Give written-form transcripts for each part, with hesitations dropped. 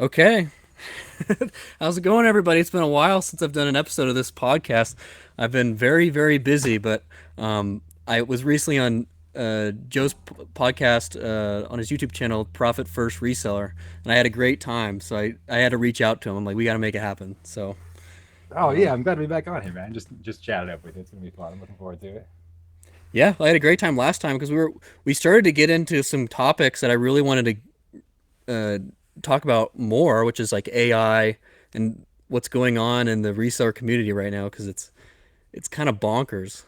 Okay. How's it going, everybody? It's been a while since I've done an episode of this podcast. I've been very, very busy, but I was recently on Joe's podcast on his YouTube channel, Profit First Reseller, and I had a great time. So I had to reach out to him. I'm like, we got to make it happen. So, Oh yeah, I'm glad to be back on here, man. Just chat it up with you. It's gonna be fun. I'm looking forward to it. yeah, I had a great time last time because we started to get into some topics that I really wanted to talk about more, which is like AI and what's going on in the reseller community right now because it's kind of bonkers.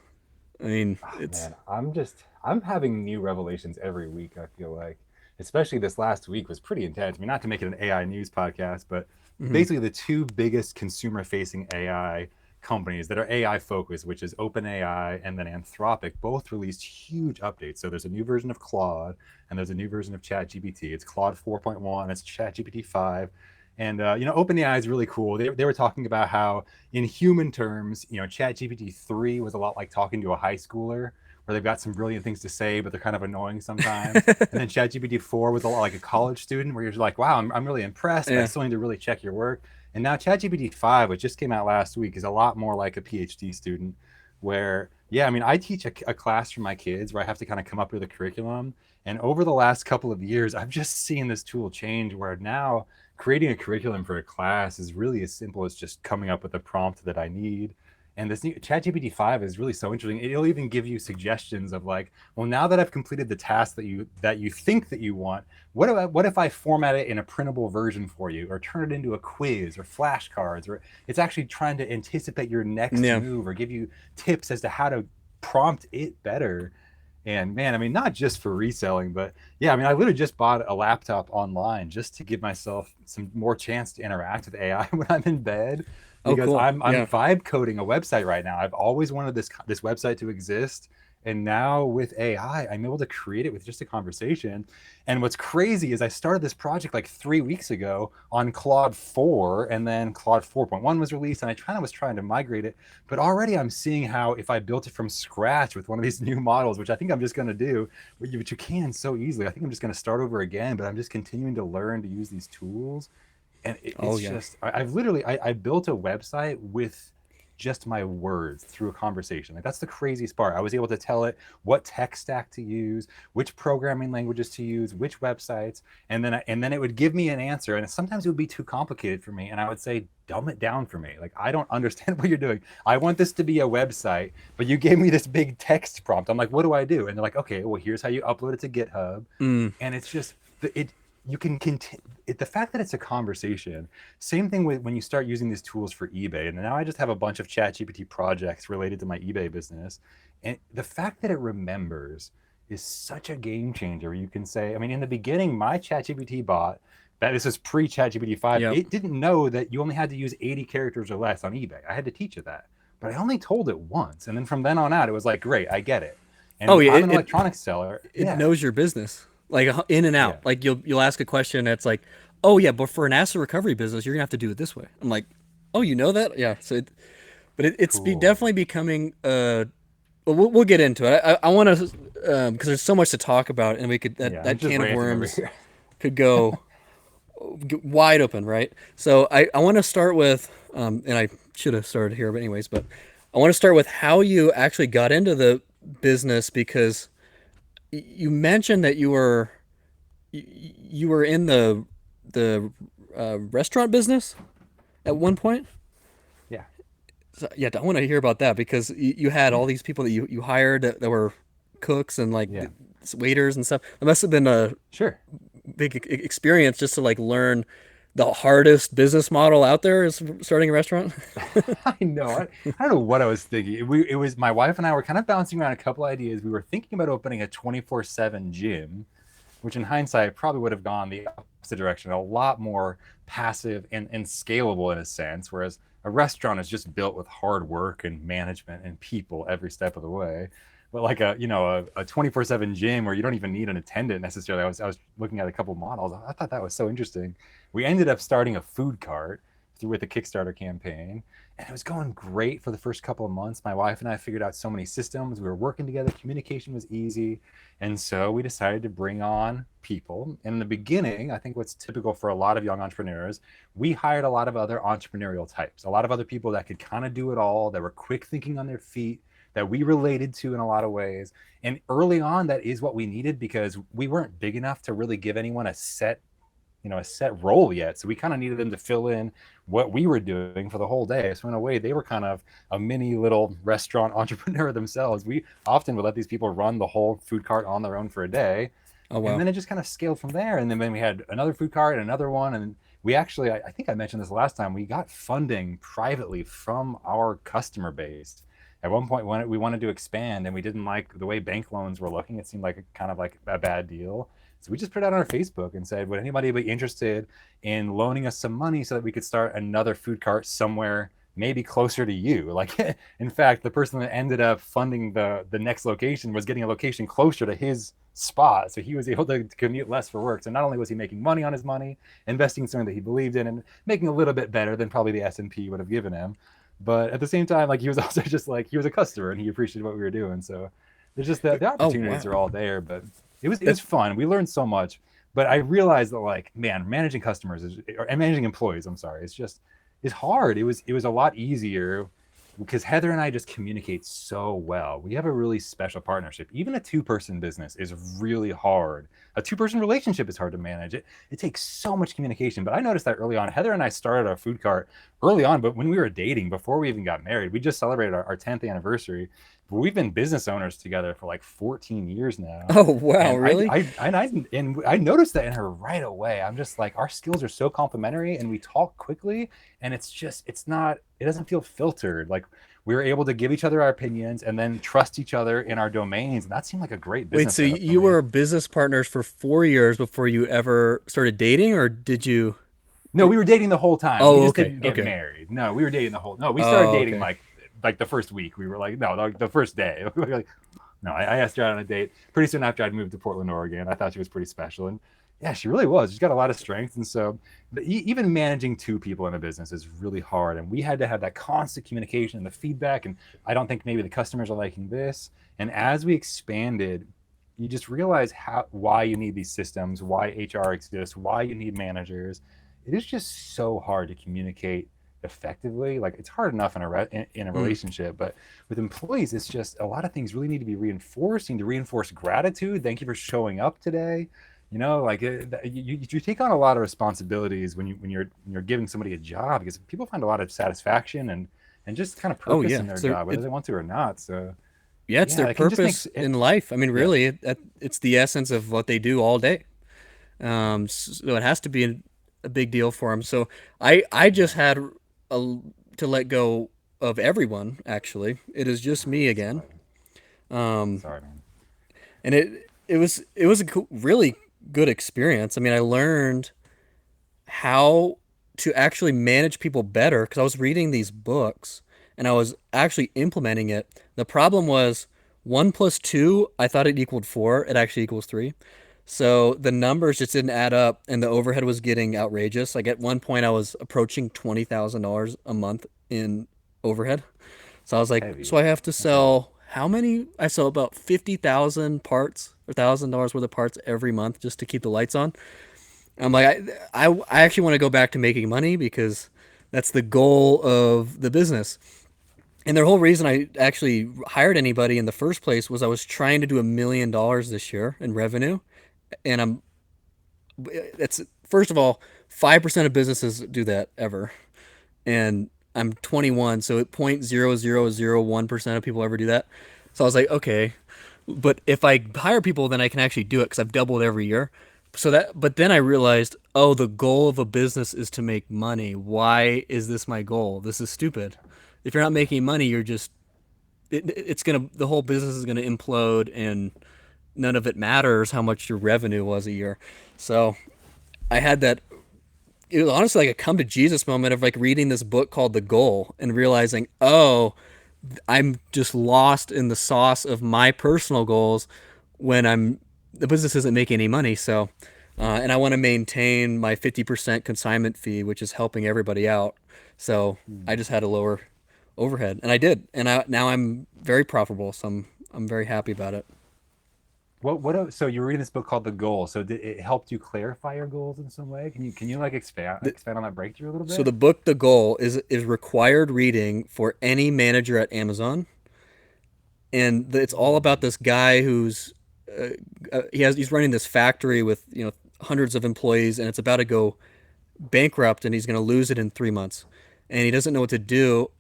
I mean, Oh, it's man, I'm having new revelations every week. I feel like, especially this last week was pretty intense. I mean, not to make it an AI news podcast, but mhm. basically the two biggest consumer-facing AI companies that are AI focused, which is OpenAI and then Anthropic, both released huge updates. So there's a new version of Claude and there's a new version of ChatGPT. It's Claude 4.1. It's ChatGPT 5. And OpenAI is really cool. They were talking about how, in human terms, ChatGPT 3 was a lot like talking to a high schooler, where they've got some brilliant things to say, but they're kind of annoying sometimes. And then ChatGPT 4 was a lot like a college student, where you're like, wow, I'm really impressed, but I Yeah. still need to really check your work. And now ChatGPT 5, which just came out last week, is a lot more like a PhD student, where, yeah, I mean, I teach a class for my kids where I have to kind of come up with a curriculum. And over the last couple of years, I've just seen this tool change where now creating a curriculum for a class is really as simple as just coming up with a prompt that I need. And this new ChatGPT 5 is really so interesting. It'll even give you suggestions of like, well, now that I've completed the task that you think that you want, what if I format it in a printable version for you, or turn it into a quiz or flashcards, or it's actually trying to anticipate your next Yeah. move or give you tips as to how to prompt it better. And man, I mean, not just for reselling, but yeah, I mean, I literally just bought a laptop online just to give myself some more chance to interact with AI when I'm in bed, Oh, because cool. I'm Yeah. vibe coding a website right now. I've always wanted this website to exist, and now with AI, I'm able to create it with just a conversation. And what's crazy is I started this project like 3 weeks ago on Claude 4, and then Claude 4.1 was released, and I kind of was trying to migrate it. But already I'm seeing how if I built it from scratch with one of these new models, which I think I'm just going to do, which you can so easily, I think I'm just going to start over again. But I'm just continuing to learn to use these tools, and Oh, it's yeah. just I've literally I built a website with just my words through a conversation. Like, that's the craziest part. I was able to tell it what tech stack to use, which programming languages to use, which websites, and then it would give me an answer. And sometimes it would be too complicated for me, and I would say, dumb it down for me. Like, I don't understand what you're doing. I want this to be a website, but you gave me this big text prompt. I'm like, what do I do? And they're like, okay, well, here's how you upload it to GitHub. Mm. And it's just it you can continue it, the fact that it's a conversation. Same thing with when you start using these tools for eBay. And now I just have a bunch of ChatGPT projects related to my eBay business, and the fact that it remembers is such a game changer. You can say, I mean, in the beginning, my ChatGPT bot, that this is pre ChatGPT 5, Yep. it didn't know that you only had to use 80 characters or less on eBay. I had to teach it that, but I only told it once, and then from then on out, it was like, great, I get it. Oh, And yeah. I'm It, an it electronics seller. it Yeah, knows your business like in and out. yeah, Like you'll ask a question that's like, oh yeah, but for an asset recovery business, you're gonna have to do it this way. I'm like, oh, you know that? Yeah. But cool. definitely becoming well, we'll get into it. I want to because there's so much to talk about, and we could Yeah, I'm that just can of ranting over worms here. could go wide open, right? So I want to start with, and I should have started here, but anyways, but I want to start with how you actually got into the business because you mentioned that you were in the restaurant business at one point. Yeah, So, yeah, I want to hear about that because you had all these people that you hired that were cooks and like yeah, waiters and stuff. It must have been a sure. big experience just to like learn the hardest business model out there is starting a restaurant. I know. I don't know what I was thinking. It was my wife and I were kind of bouncing around a couple ideas. We were thinking about opening a 24/7 gym, which in hindsight probably would have gone the opposite direction, a lot more passive and scalable in a sense, whereas a restaurant is just built with hard work and management and people every step of the way. But like a 24/7 gym where you don't even need an attendant necessarily. I was looking at a couple models. I thought that was so interesting. We ended up starting a food cart through with a Kickstarter campaign. And it was going great for the first couple of months. My wife and I figured out so many systems. We were working together. Communication was easy. And so we decided to bring on people. And in the beginning, I think what's typical for a lot of young entrepreneurs, we hired a lot of other entrepreneurial types, a lot of other people that could kind of do it all, that were quick thinking on their feet, that we related to in a lot of ways. And early on, that is what we needed because we weren't big enough to really give anyone a set role yet. So we kind of needed them to fill in what we were doing for the whole day. So in a way, they were kind of a mini little restaurant entrepreneur themselves. We often would let these people run the whole food cart on their own for a day. Oh And wow. then it just kind of scaled from there. And then we had another food cart and another one. And we actually, I think I mentioned this last time, we got funding privately from our customer base. At one point, when we wanted to expand and we didn't like the way bank loans were looking, it seemed like kind of like a bad deal. So we just put it out on our Facebook and said, would anybody be interested in loaning us some money so that we could start another food cart somewhere maybe closer to you? Like, in fact, the person that ended up funding the next location was getting a location closer to his spot. So he was able to commute less for work. So not only was he making money on his money, investing in something that he believed in and making a little bit better than probably the S&P would have given him, but at the same time, like he was also just like he was a customer and he appreciated what we were doing. So there's just the Oh opportunities are wow. all there. But it was That fun. We learned so much. But I realized that like man, managing customers is or managing employees. I'm sorry, it's hard. It was a lot easier because Heather and I just communicate so well. We have a really special partnership. Even a two-person business is really hard. A two-person relationship is hard to manage. It takes so much communication. But I noticed that early on. Heather and I started our food cart early on, but when we were dating, before we even got married, we just celebrated our 10th anniversary. But we've been business owners together for like 14 years now. oh wow, And I, really? I, and I noticed that in her right away. I'm just like, our skills are so complementary and we talk quickly and it doesn't feel filtered. Like we were able to give each other our opinions and then trust each other in our domains. And that seemed like a great Wait, business so setup for you me. were business partners for 4 years before you ever started dating, or did you? No, we were dating the whole time. We Oh, just okay, didn't get okay. married. No, we were dating the whole. No, we started Oh, dating okay. like the first week. We were like, no, the first day. We were like, no, I asked her out on a date pretty soon after I'd moved to Portland, Oregon. I thought she was pretty special, and yeah, she really was. She's got a lot of strengths, and so even managing two people in a business is really hard. And we had to have that constant communication and the feedback. And I don't think maybe the customers are liking this. And as we expanded, you just realize why you need these systems, why HR exists, why you need managers. It is just so hard to communicate effectively. Like it's hard enough in a Mm. relationship, but with employees, it's just a lot of things really need to be reinforced. You need to reinforce gratitude. Thank you for showing up today. Like you take on a lot of responsibilities when you're giving somebody a job because people find a lot of satisfaction and just kind of Oh purpose yeah. in their So job, whether they want to or not. So yeah, it's their yeah, it can just make purpose it. in life. I mean, Yeah, really, it's the essence of what they do all day. So it has to be a big deal for them. So I just yeah. had a, to let go of everyone. Actually, it is just me again. Sorry, Um, sorry, man. and it was a really good experience. I mean, I learned how to actually manage people better because I was reading these books and I was actually implementing it. The problem was one plus two, I thought it equaled four. It actually equals three. So the numbers just didn't add up and the overhead was getting outrageous. Like at one point, I was approaching $20,000 a month in overhead. So I was like, so Heavy. I have to Okay. sell how many? I sell about 50,000 parts or $1,000 worth of parts every month just to keep the lights on. I'm like, I actually want to go back to making money because that's the goal of the business. And the whole reason I actually hired anybody in the first place was I was trying to do $1 million this year in revenue. And it's first of all, 5% of businesses do that ever. And I'm 21, so 0.0001% of people ever do that. So I was like, okay, but if I hire people, then I can actually do it because I've doubled every year. But then I realized, oh, the goal of a business is to make money. Why is this my goal? This is stupid. If you're not making money, the whole business is gonna implode, and none of it matters how much your revenue was a year. So I had that. It was honestly like a come to Jesus moment of like reading this book called The Goal and realizing, oh, I'm just lost in the sauce of my personal goals when the business isn't making any money. So, and I want to maintain my 50% consignment fee, which is helping everybody out. So I Hmm. just had to lower overhead, and I did, and now I'm very profitable, so I'm very happy about it. So you were reading this book called The Goal. So did it helped you clarify your goals in some way? Can you like The, expand on that breakthrough a little so bit? the book, The Goal, is required reading for any manager at Amazon, and it's all about Ooh. this guy who's he's running this factory with hundreds of employees, and it's about to go bankrupt, and he's going to lose it in 3 months, and he doesn't know what to do,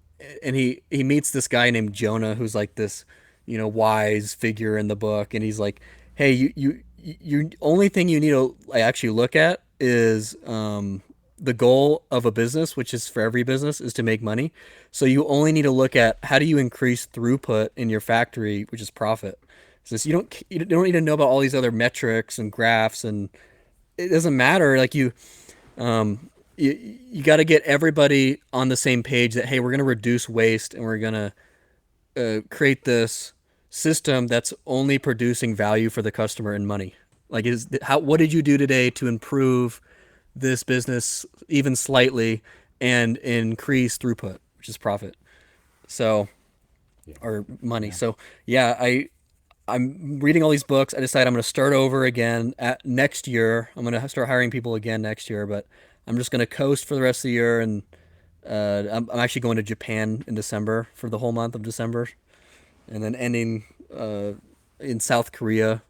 and he meets this guy named Jonah, who's like this wise figure in the book, and he's like, hey, you only thing you need to actually look at is the goal of a business, which is for every business, is to make money. So you only need to look at how do you increase throughput in your factory, which is profit. So you don't need to know about all these other metrics and graphs, and it doesn't matter. Like um, you got to get everybody on the same page that hey, we're going to reduce waste and we're going to create this system that's only producing value for the customer and money. Like, what did you do today to improve this business even slightly and increase throughput, which is profit? So, Yeah. or money. Yeah. So, yeah, I'm reading all these books. I decided I'm going to start over again at next year. I'm going to start hiring people again next year, but I'm just going to coast for the rest of the year. And I'm actually going to Japan in December for the whole month of December, and then ending uh, in South Korea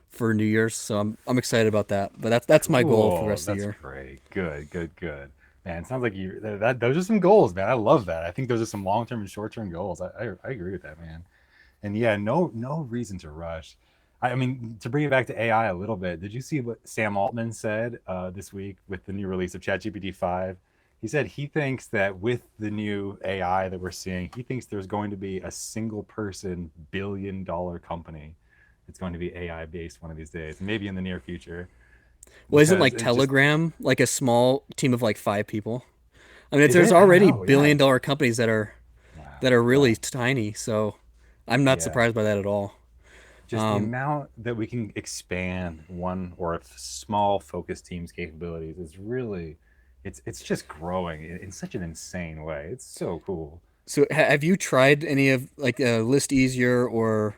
for New Year's. So I'm excited about that. But that's my goal for the Cool. rest of the That's year. great. Good, good, good. Man, it sounds like those are some goals, man. I love that. I think those are some long-term and short-term goals. I agree with that, man. And yeah, no reason to rush. I mean, to bring it back to AI a little bit, did you see what Sam Altman said this week with the new release of ChatGPT 5? He said he thinks that with the new AI that we're seeing, he thinks there's going to be a single person billion-dollar company. It's going to be AI based one of these days, maybe in the near future, Well, isn't because like it's just, Telegram like a small team of like 5 people? I mean, is there's it? I don't already know. Yeah. billion-dollar companies that Wow. are really Wow. tiny. So I'm not Yeah. surprised by that at all. Just the Um, amount that we can expand one or a small focus team's capabilities is really, it's just growing in such an insane way. It's so cool. so have you tried any of like List Easier or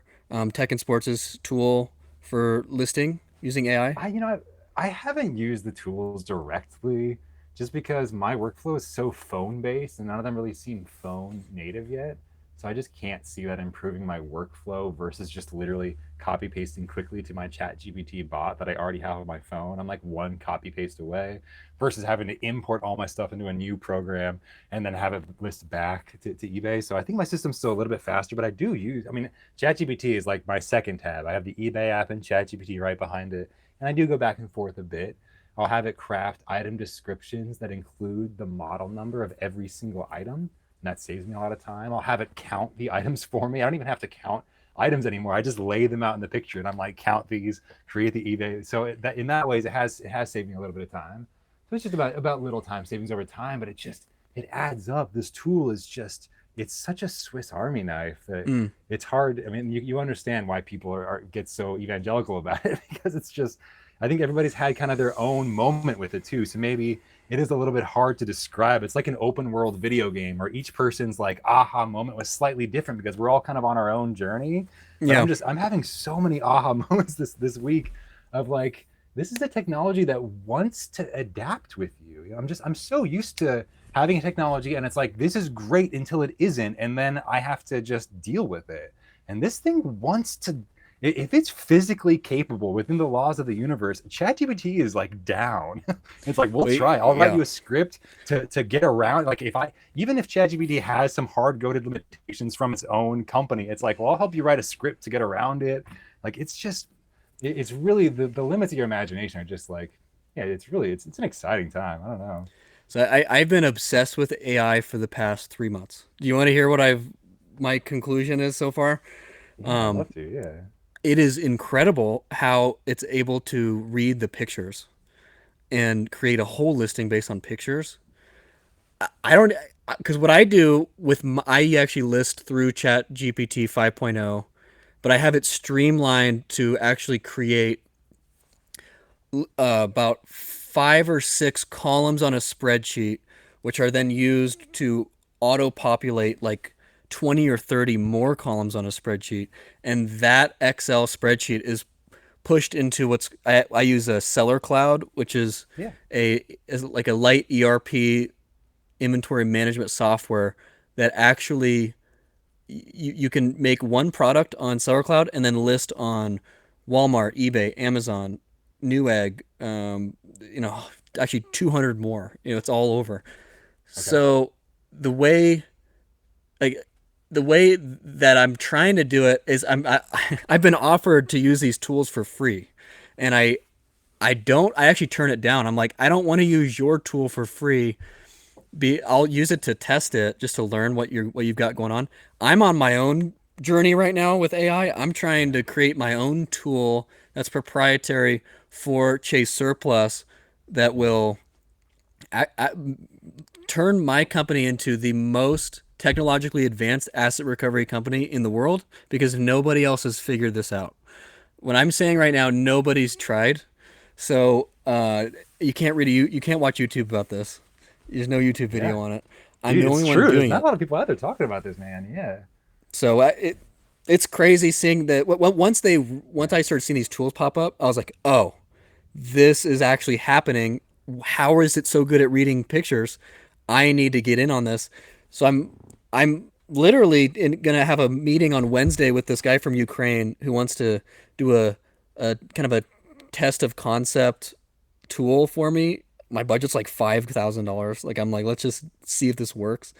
Tech and Sports' tool for listing using AI? I haven't used the tools directly just because my workflow is so phone based and none of them really seem phone native yet. So I just can't see that improving my workflow versus just literally copy pasting quickly to my chat GPT bot that I already have on my phone. I'm like one copy paste away versus having to import all my stuff into a new program and then have it list back to eBay. So I think my system's still a little bit faster, but I mean, ChatGPT is like my second tab. I have the eBay app and ChatGPT right behind it, and I do go back and forth a bit. I'll have it craft item descriptions that include the model number of every single item, and that saves me a lot of time. I'll have it count the items for me. I don't even have to count items anymore. I just lay them out in the picture, and I'm like, count these, create the eBay. So that in that ways, it has saved me a little bit of time. So it's just about little time savings over time, but it adds up. This tool is just it's such a Swiss Army knife that Mm. it's hard. I mean, you understand why people get so evangelical about it because it's just I think everybody's had kind of their own moment with it too. So maybe it is a little bit hard to describe. It's like an open world video game where each person's like aha moment was slightly different because we're all kind of on our own journey. But Yeah. I'm having so many aha moments this week of like this is a technology that wants to adapt with you. I'm so used to having a technology and it's like this is great until it isn't, and then I have to just deal with it. And this thing wants to, if it's physically capable within the laws of the universe, ChatGPT is like down. It's like we'll Wait. try. I'll write Yeah. you a script to get around. Like if I even if ChatGPT has some hard coded limitations from its own company, it's like well I'll help you write a script to get around it. Like it's just it's really the limits of your imagination are just like yeah it's really it's an exciting time. I don't know. So I've been obsessed with AI for the past 3 months. Do you want to hear what I've my conclusion is so far? Yeah, I'd Um, love to. Yeah. it is incredible how it's able to read the pictures and create a whole listing based on pictures. I don't because what I do with I actually list through Chat GPT 5.0, but I have it streamlined to actually create about 5 or 6 columns on a spreadsheet, which are then used to auto populate like 20 or 30 more columns on a spreadsheet, and that Excel spreadsheet is pushed into I use a seller cloud, which is Yeah. like a light ERP inventory management software that actually you can make one product on seller cloud and then list on Walmart, eBay, Amazon, Newegg, you know, actually 200 more. You know, it's all over. Okay. So the way like the way that I'm trying to do it is I've been offered to use these tools for free, and I actually turn it down. I'm like, I don't want to use your tool for free. I'll use it to test it just to learn what you've got going on. I'm on my own journey right now with AI. I'm trying Yeah. to create my own tool that's proprietary for Chase Surplus that Mm-hmm. will turn my company into the most technologically advanced asset recovery company in the world because nobody else has figured this out. What I'm saying right now, nobody's tried. So you can't you can't watch YouTube about this. There's no YouTube Yeah. video on it. I'm the Dude, only it's one true. There's doing not a it. lot of people out there talking about this, man. Yeah. So it's crazy seeing that. Once Yeah. I started seeing these tools pop up, I was like, oh, this is actually happening. How is it so good at reading pictures? I need to get in on this. So I'm literally gonna have a meeting on Wednesday with this guy from Ukraine who wants to do a kind of a test of concept tool for me. My budget's like $5,000. Like I'm like, let's just see if this works.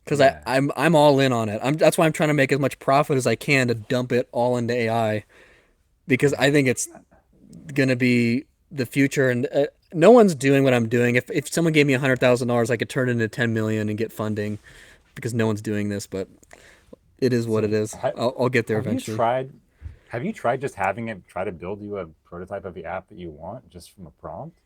Because Yeah. I'm all in on it. That's why I'm trying to make as much profit as I can to dump it all into AI because I Yeah. think it's gonna be the future, and no one's doing what I'm doing. If someone gave me $100,000, I could turn it into 10 million and get funding because no one's doing this. But it is what it So is. I'll get there have you eventually. tried just having it try to build you a prototype of the app that you want just from a prompt?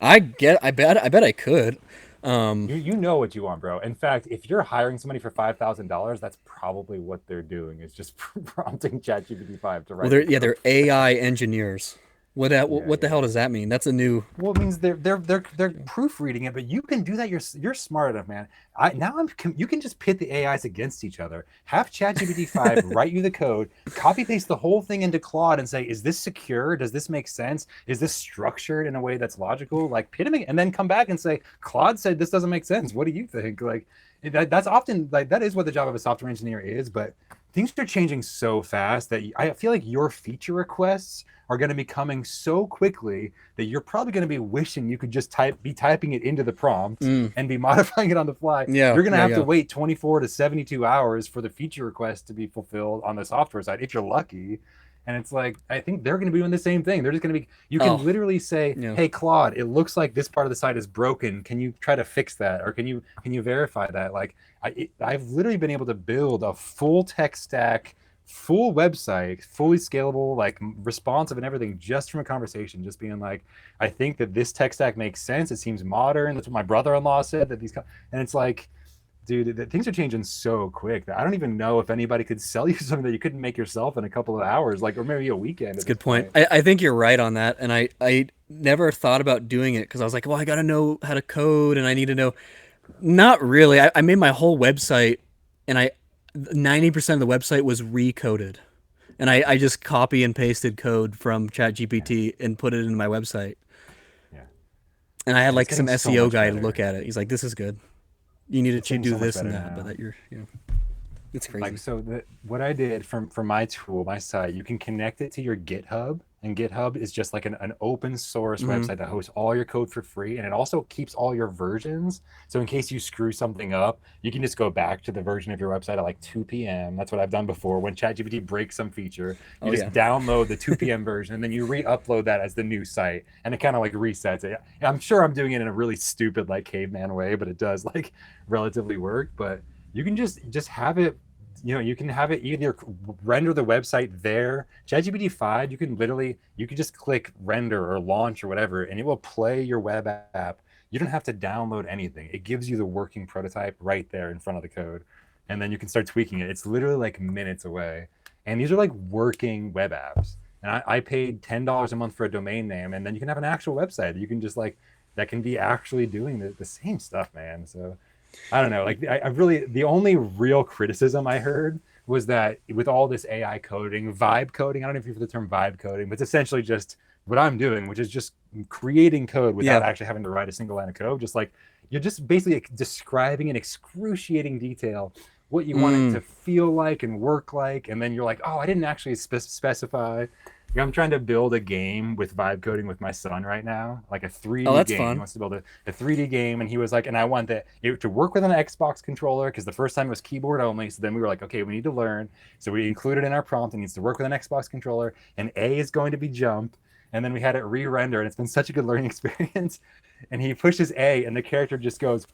I bet I could. Um, You know what you want, bro. In fact, if you're hiring somebody for $5,000, that's probably what they're doing. It's just prompting ChatGPT 5 to well, write the code they're for them. AI engineers. Yeah, What the hell yeah. does that mean? That's a new. Well, it means they're proofreading it, but you can do that. You're smart enough, man. You can just pit the AIs against each other. Have ChatGPT 5 write you the code, copy paste the whole thing into Claude, and say, is this secure? Does this make sense? Is this structured in a way that's logical? Like pit them, and then come back and say, Claude said this doesn't make sense. What do you think? Like that's often like that is what the job of a software engineer is, but things are changing so fast that I feel like your feature requests are going to be coming so quickly that you're probably going to be wishing you could just be typing it into the prompt Mm, and be modifying it on the fly. yeah, You're going to yeah, have to yeah. wait 24 to 72 hours for the feature request to be fulfilled on the software side if you're lucky. And it's like, I think they're going to be doing the same thing. They're just going to be, you can Oh, literally say, yeah. hey, Claude, it looks like this part of the site is broken. Can you try to fix that? Or can you verify that? Like, I've literally been able to build a full tech stack, full website, fully scalable, like responsive and everything, just from a conversation, just being like, I think that this tech stack makes sense. It seems modern. That's what my brother-in-law said. And it's like, dude, things are changing so quick that I don't even know if anybody could sell you something that you couldn't make yourself in a couple of hours, like, or maybe a weekend It's at a this good point. point. I think you're right on that, and I never thought about doing it because I was like, well, I got to know how to code, and I need to know. Not really. I made my whole website, and I 90% of the website was recoded, and I just copy and pasted code from Yeah, ChatGPT and put it into my website. yeah, And I had and it's like getting some so SEO much guy to look better. at it. He's like, "This is good. You need It's to getting do so much this and better that." But now. that it's Like crazy. so what I did for my tool, my site, you can connect it to your GitHub, and GitHub is just like an open source Hmm. website that hosts all your code for free, and it also keeps all your versions, so in case you screw something up, you can just go back to the version of your website at like 2 p.m. That's what I've done before. When ChatGPT breaks some feature, you Oh just yeah. download the 2 p.m. version, and then you re-upload that as the new site, and it kind of like resets it. I'm sure I'm doing it in a really stupid like caveman way, but it does like relatively work. But you can just have it, you can have it either render the website there. ChatGPT 5, you can just click render or launch or whatever, and it will play your web app. You don't have to download anything. It gives you the working prototype right there in front of the code. And then you can start tweaking it. It's literally like minutes away. And these are like working web apps. And I paid $10 a month for a domain name, and then you can have an actual website that you can just like, that can be actually doing the same stuff, man. So I don't know. Like I really the only real criticism I heard was that with all this AI coding, vibe coding, I don't know if you've heard the term vibe coding, but it's essentially just what I'm doing, which is just creating code without Yeah. actually having to write a single line of code. Just like you're just basically describing in excruciating detail what you want it Mm. to feel like and work like, and then you're like, oh, I didn't actually specify. Like, I'm trying to build a game with vibe coding with my son right now, like a Oh, 3D that's game. He fun. wants to build a 3D game, and he was like, and I want it to work with an Xbox controller because the first time it was keyboard only. So then we were like, okay, we need to learn. So we included in our prompt it needs to work with an Xbox controller, and A is going to be jump. And then we had it re-render, and it's been such a good learning experience. And he pushes A, and the character just goes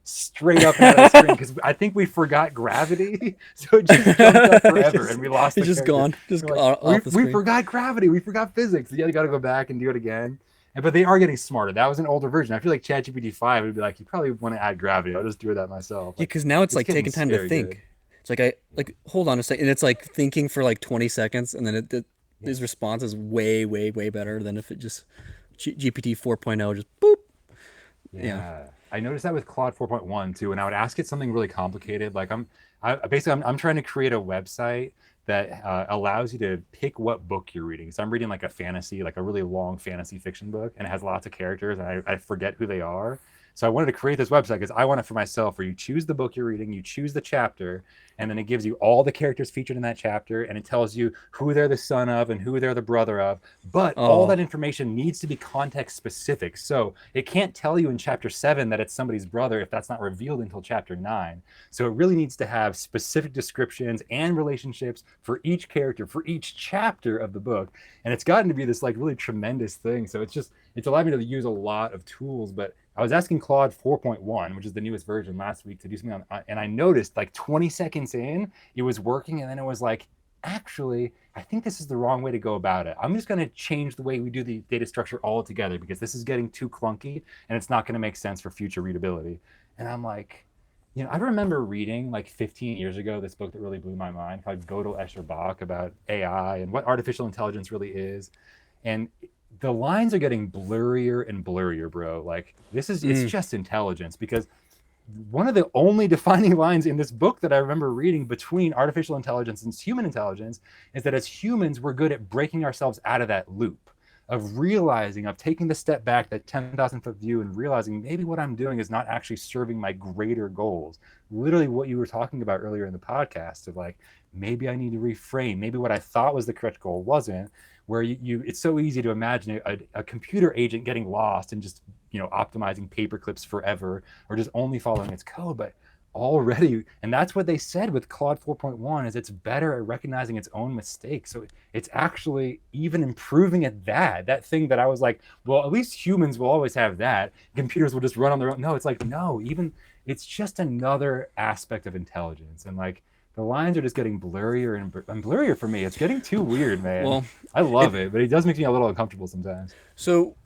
straight up and out of the screen because I think we forgot gravity, so it just jumped up forever, just, and we lost it's the just character. gone, just We're like, off the we screen. forgot gravity, we forgot physics. You got to go back and do it again. But they are getting smarter. That was an older version. I feel like ChatGPT 5 would be like, you probably want to add gravity. I'll just do that myself. Yeah, Like, because now it's it's like getting taking time to scary good. think. It's like I like hold on a second, and it's like thinking for like 20 seconds, and then Yeah. his response is way, way, way better than if it just GPT 4.0 just boop. Yeah. Yeah, I noticed that with Claude 4.1 too. And I would ask it something really complicated. Like I'm trying to create a website that allows you to pick what book you're reading. So I'm reading like a fantasy, like a really long fantasy fiction book, and it has lots of characters, and I forget who they are. So I wanted to create this website because I want it for myself, where you choose the book you're reading, you choose the chapter, and then it gives you all the characters featured in that chapter, and it tells you who they're the son of and who they're the brother of. But all Oh. that information needs to be context specific. So it can't tell you in chapter 7 that it's somebody's brother if that's not revealed until chapter 9. So it really needs to have specific descriptions and relationships for each character, for each chapter of the book. And it's gotten to be this like really tremendous thing. So it's allowed me to use a lot of tools. But I was asking Claude 4.1, which is the newest version, last week to do something and I noticed like 20 seconds in, it was working. And then it was like, actually, I think this is the wrong way to go about it. I'm just going to change the way we do the data structure altogether because this is getting too clunky and it's not going to make sense for future readability. And I'm like, I remember reading like 15 years ago this book that really blew my mind called Gödel Escher Bach about AI and what artificial intelligence really is. And the lines are getting blurrier and blurrier, bro. Like it's Mm. just intelligence because one of the only defining lines in this book that I remember reading between artificial intelligence and human intelligence is that as humans, we're good at breaking ourselves out of that loop of realizing, of taking the step back, that 10,000 foot view, and realizing maybe what I'm doing is not actually serving my greater goals. Literally, what you were talking about earlier in the podcast of like, maybe I need to reframe. Maybe what I thought was the correct goal wasn't. Where it's so easy to imagine a computer agent getting lost and just optimizing paper clips forever or just only following its code. But already, and that's what they said with Claude 4.1, is it's better at recognizing its own mistakes. So it's actually even improving at that thing that I was like, well, at least humans will always have that, computers will just run on their own. No, it's like, no, even it's just another aspect of intelligence. And like the lines are just getting blurrier and blurrier for me. It's getting too weird, man. Well, I it love it, but it does make me a little uncomfortable sometimes. so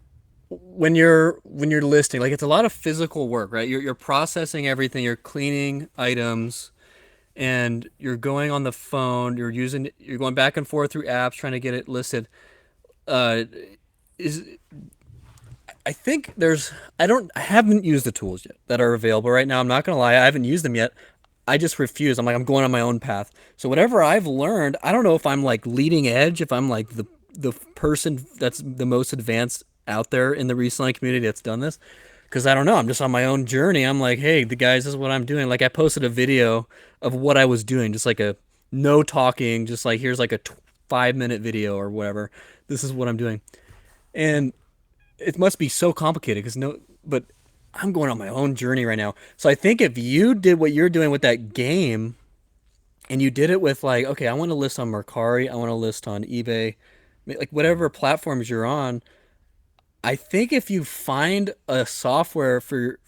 when you're listing, like it's a lot of physical work, right? You're processing everything, you're cleaning items, and you're going on the phone, you're going back and forth through apps trying to get it listed. Uh, is I think I haven't used the tools yet that are available right now. I'm not gonna lie, I haven't used them yet. I just refuse. I'm like, I'm going on my own path. So whatever I've learned, I don't know if I'm like leading edge, if I'm like the person that's the most advanced out there in the reselling community that's done this. Because I don't know, I'm just on my own journey. I'm like, hey, the guys, this is what I'm doing. Like I posted a video of what I was doing, just like a no talking, just like here's like a 5 minute video or whatever. This is what I'm doing, and it must be so complicated because no, but I'm going on my own journey right now. So I think if you did what you're doing with that game and you did it with like, okay, I want to list on Mercari, I want to list on eBay, like whatever platforms you're on, I think if you find a software for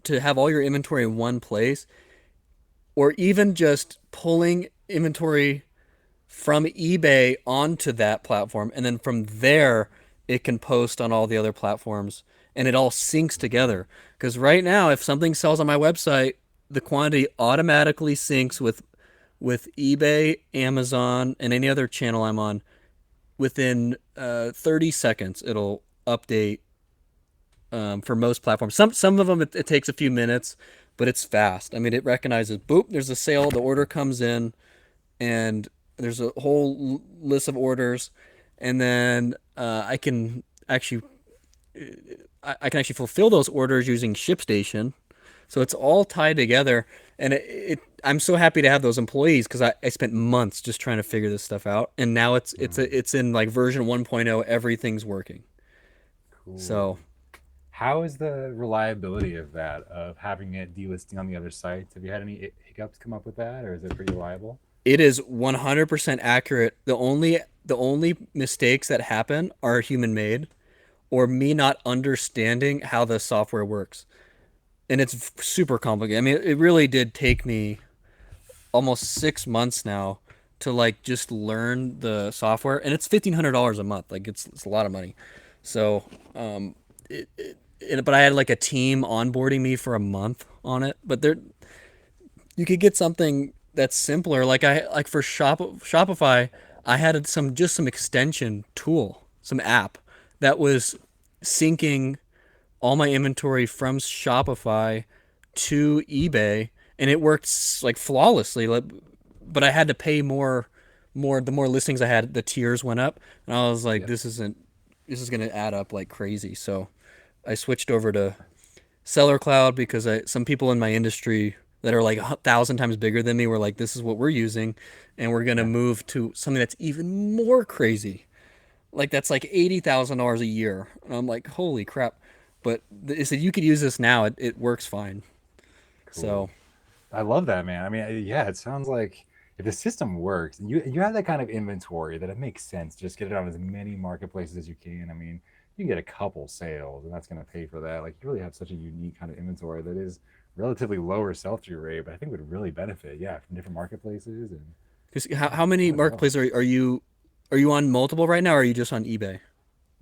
to have all your inventory in one place, or even just pulling inventory from eBay onto that platform, and then from there it can post on all the other platforms, and it all syncs together. Because right now, if something sells on my website, the quantity automatically syncs with eBay, Amazon, and any other channel I'm on. Within 30 seconds, it'll update for most platforms. Some of them it takes a few minutes, but it's fast. I mean, it recognizes, boop, there's a sale, the order comes in, and there's a whole list of orders, and then I can actually fulfill those orders using ShipStation. So it's all tied together, and I'm so happy to have those employees because I spent months just trying to figure this stuff out, and now it's in like version 1.0. Everything's working. So Cool. How is the reliability of that, of having it delisting on the other sites? Have you had any hiccups come up with that, or is it pretty reliable? it is 100% accurate. The only mistakes that happen are human made or me not understanding how the software works. And it's super complicated. I mean, it really did take me almost 6 months now to like just learn the software, and it's $1,500 a month. Like it's a lot of money. So, but I had like a team onboarding me for a month on it. But there, you could get something that's simpler. Like for Shopify, I had some extension tool, some app that was syncing all my inventory from Shopify to eBay, and it worked like flawlessly. But I had to pay more. The more listings I had, the tiers went up, and I was like, Yeah. this is gonna add up like crazy. So I switched over to Seller Cloud because some people in my industry that are like 1,000 times bigger than me were like, this is what we're using, and we're gonna Yeah. move to something that's even more crazy. Like that's like $80,000 a year, and I'm like, holy crap! But they said you could use this now. It works fine. Cool. So I love that, man. I mean, yeah, it sounds like if the system works and you have that kind of inventory, that it makes sense. Just get it on as many marketplaces as you can. I mean, you can get a couple sales, and that's going to pay for that. Like, you really have such a unique kind of inventory that is relatively lower sell-through rate, but I think would really benefit, yeah, from different marketplaces. And 'cause how many I would love. marketplaces are you on multiple right now, or are you just on eBay?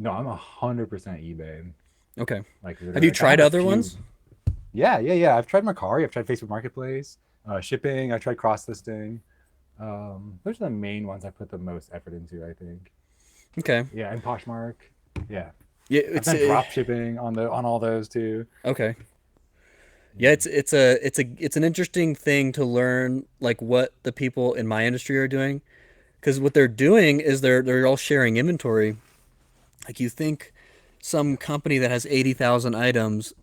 No, I'm 100% eBay. Okay. Like, Have you literally, I tried have a other few. ones? Yeah, yeah, yeah. I've tried Mercari. I've tried Facebook Marketplace, shipping. I tried cross listing. Those are the main ones I put the most effort into, I think. Okay. Yeah, and Poshmark. Yeah, Yeah, I've it's done drop shipping on all those too. okay. Yeah, Yeah, it's an interesting thing to learn like what the people in my industry are doing, because what they're doing is they're all sharing inventory. Like you think some company that has 80,000 items,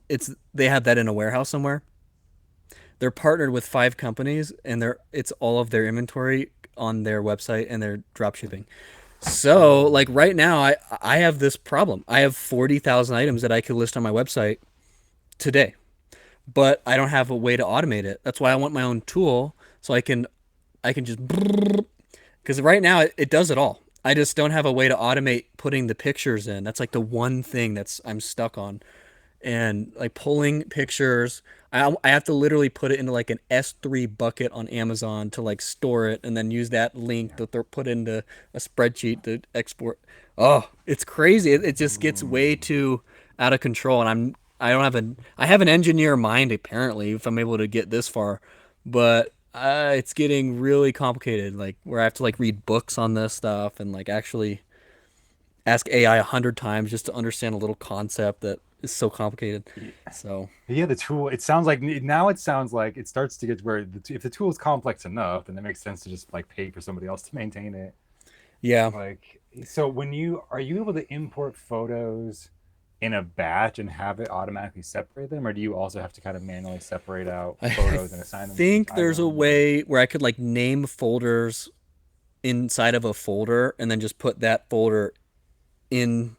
they have that in a warehouse somewhere. They're partnered with 5 companies, and it's all of their inventory on their website, and they're drop shipping. So, like oh, right now, I have this problem. I have 40,000 items that I could list on my website today, but I don't have a way to automate it. That's why I want my own tool so I can just, because right now it does it all. I just don't have a way to automate putting the pictures in. That's like the one thing that's I'm stuck on. And like pulling pictures, I have to literally put it into like an S3 bucket on Amazon to like store it, and then use that link yeah. to put into a spreadsheet to export. Oh, it's crazy. It just gets way Mm. too out of control, and I don't have I have an engineer mind apparently if I'm able to get this far, but it's getting really complicated. Like where I have to like read books on this stuff and like actually ask AI 100 times just to understand a little concept that is so complicated. So Yeah, the tool. It sounds like now it sounds like it starts to get where if the tool is complex enough, then it makes sense to just like pay for somebody else to maintain it. yeah, Like, so when you are you able to import photos in a batch and have it automatically separate them, or do you also have to kind of manually separate out I photos and assign them to each think there's a item? Or way where I could like name folders inside of a folder and then just put that folder in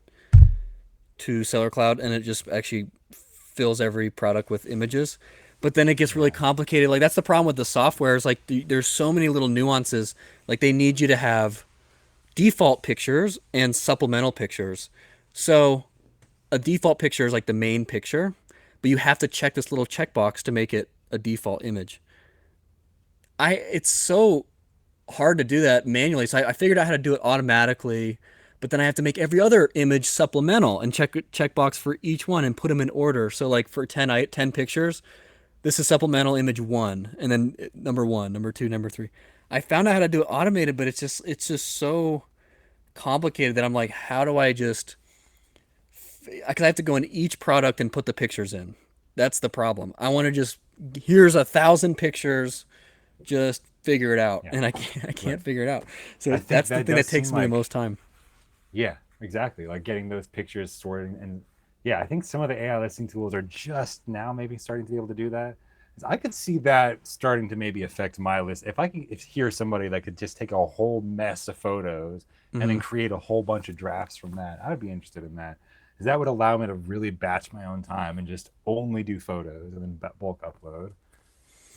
to Seller Cloud, and it just actually fills every product with images. But then it gets really yeah, complicated. Like that's the problem with the software is like there's so many little nuances. Like they need you to have default pictures and supplemental pictures. So a default picture is like the main picture, but you have to check this little checkbox to make it a default image. It's so hard to do that manually. So I figured out how to do it automatically, but then I have to make every other image supplemental and checkbox for each one and put them in order. So like for 10 pictures, this is supplemental image 1, and then number 1, number 2, number 3. I found out how to do it automated, but it's just so complicated that I'm like, how do I just, because I have to go in each product and put the pictures in. That's the problem. I want to just here's 1,000 pictures, just figure it out, Yeah, and I right. can't figure it out. So I think that's the that thing does that seem takes me the like, most time. yeah, exactly. Like getting those pictures sorted. And yeah, I think some of the AI listing tools are just now maybe starting to be able to do that. 'Cause I could see that starting to maybe affect my list. If I could if hear somebody that could just take a whole mess of photos and then Hmm. create a whole bunch of drafts from that, I would be interested in that. Because that would allow me to really batch my own time and just only do photos and then bulk upload.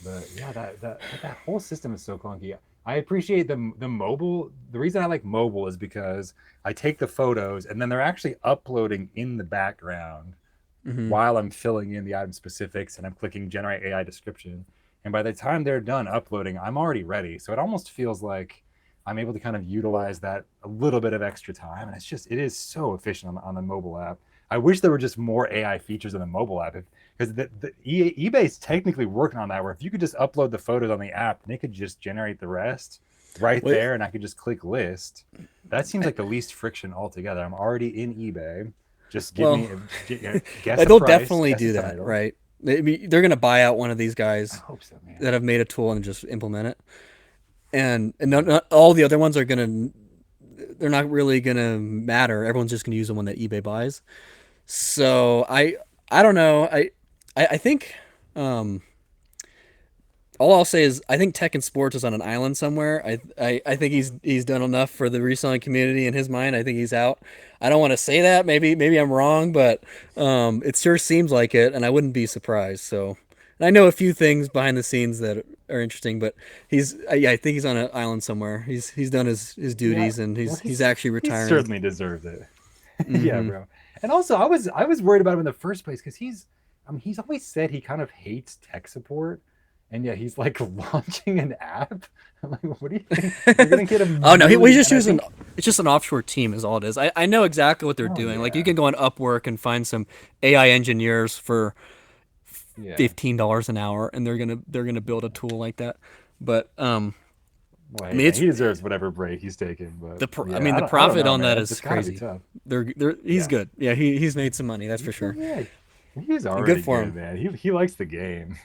But yeah, that whole system is so clunky. I appreciate the mobile. The reason I like mobile is because I take the photos and then they're actually uploading in the background Hmm. while I'm filling in the item specifics and I'm clicking generate AI description. And by the time they're done uploading, I'm already ready. So it almost feels like I'm able to kind of utilize that a little bit of extra time. And it is so efficient on the mobile app. I wish there were just more AI features in the mobile app, because eBay's technically working on that, where if you could just upload the photos on the app and it could just generate the rest right Well, there and I could just click list. That seems I, like the least friction altogether. I'm already in eBay. Just give well, me guess a they'll price, definitely guess a do that, title. right? They're gonna buy out one of these I guys hope so, man. that have made a tool and just implement it, and not all the other ones are gonna. They're not really gonna matter. Everyone's just gonna use the one that eBay buys. So I don't know. I think um, all I'll say is I think Tech and Sports is on an island somewhere. I think he's done enough for the reselling community in his mind. I think he's out. I don't want to say that. Maybe I'm wrong, but it sure seems like it, and I wouldn't be surprised. So, and I know a few things behind the scenes that are interesting, but yeah, I think he's on an island somewhere. He's done his Yeah, duties, and well, he's actually he retiring. certainly deserves it. Yeah, Hmm. bro. And also, I was worried about him in the first place because he's always said he kind of hates tech support, and yet he's like launching an app. I'm like, what do you think? You're gonna get a Oh no, we million, just and I use an. think, It's just an offshore team, is all it is. I know exactly what they're oh doing. Like you yeah, can go on Upwork and find some AI engineers for yeah. $15 an hour, and they're gonna build a tool like that. But Well, I hey mean, man, it's he deserves whatever break he's taking. But I yeah, mean the I don't profit know, on that man. is It's gotta be crazy. tough. He's Yeah. good. Yeah, he's made some money. That's for Well, sure, yeah, he's and good already for good, him. man. He likes the game.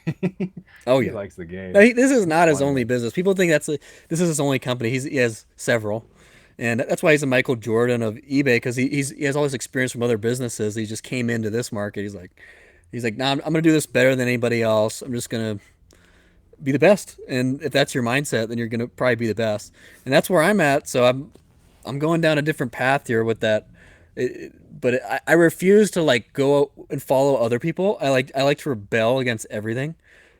Oh He yeah. likes the No, game. this is He's not his funny, only man. business. People think this is his only company. He has several, and that's why he's a Michael Jordan of eBay because he has all this experience from other businesses. He just came into this market. He's like, nah, I'm gonna do this better than anybody else. I'm just gonna be the best. And if that's your mindset, then you're gonna probably be the best. And that's where I'm at. So I'm going down a different path here with that. But I refuse to like go and follow other people. I like to rebel against everything.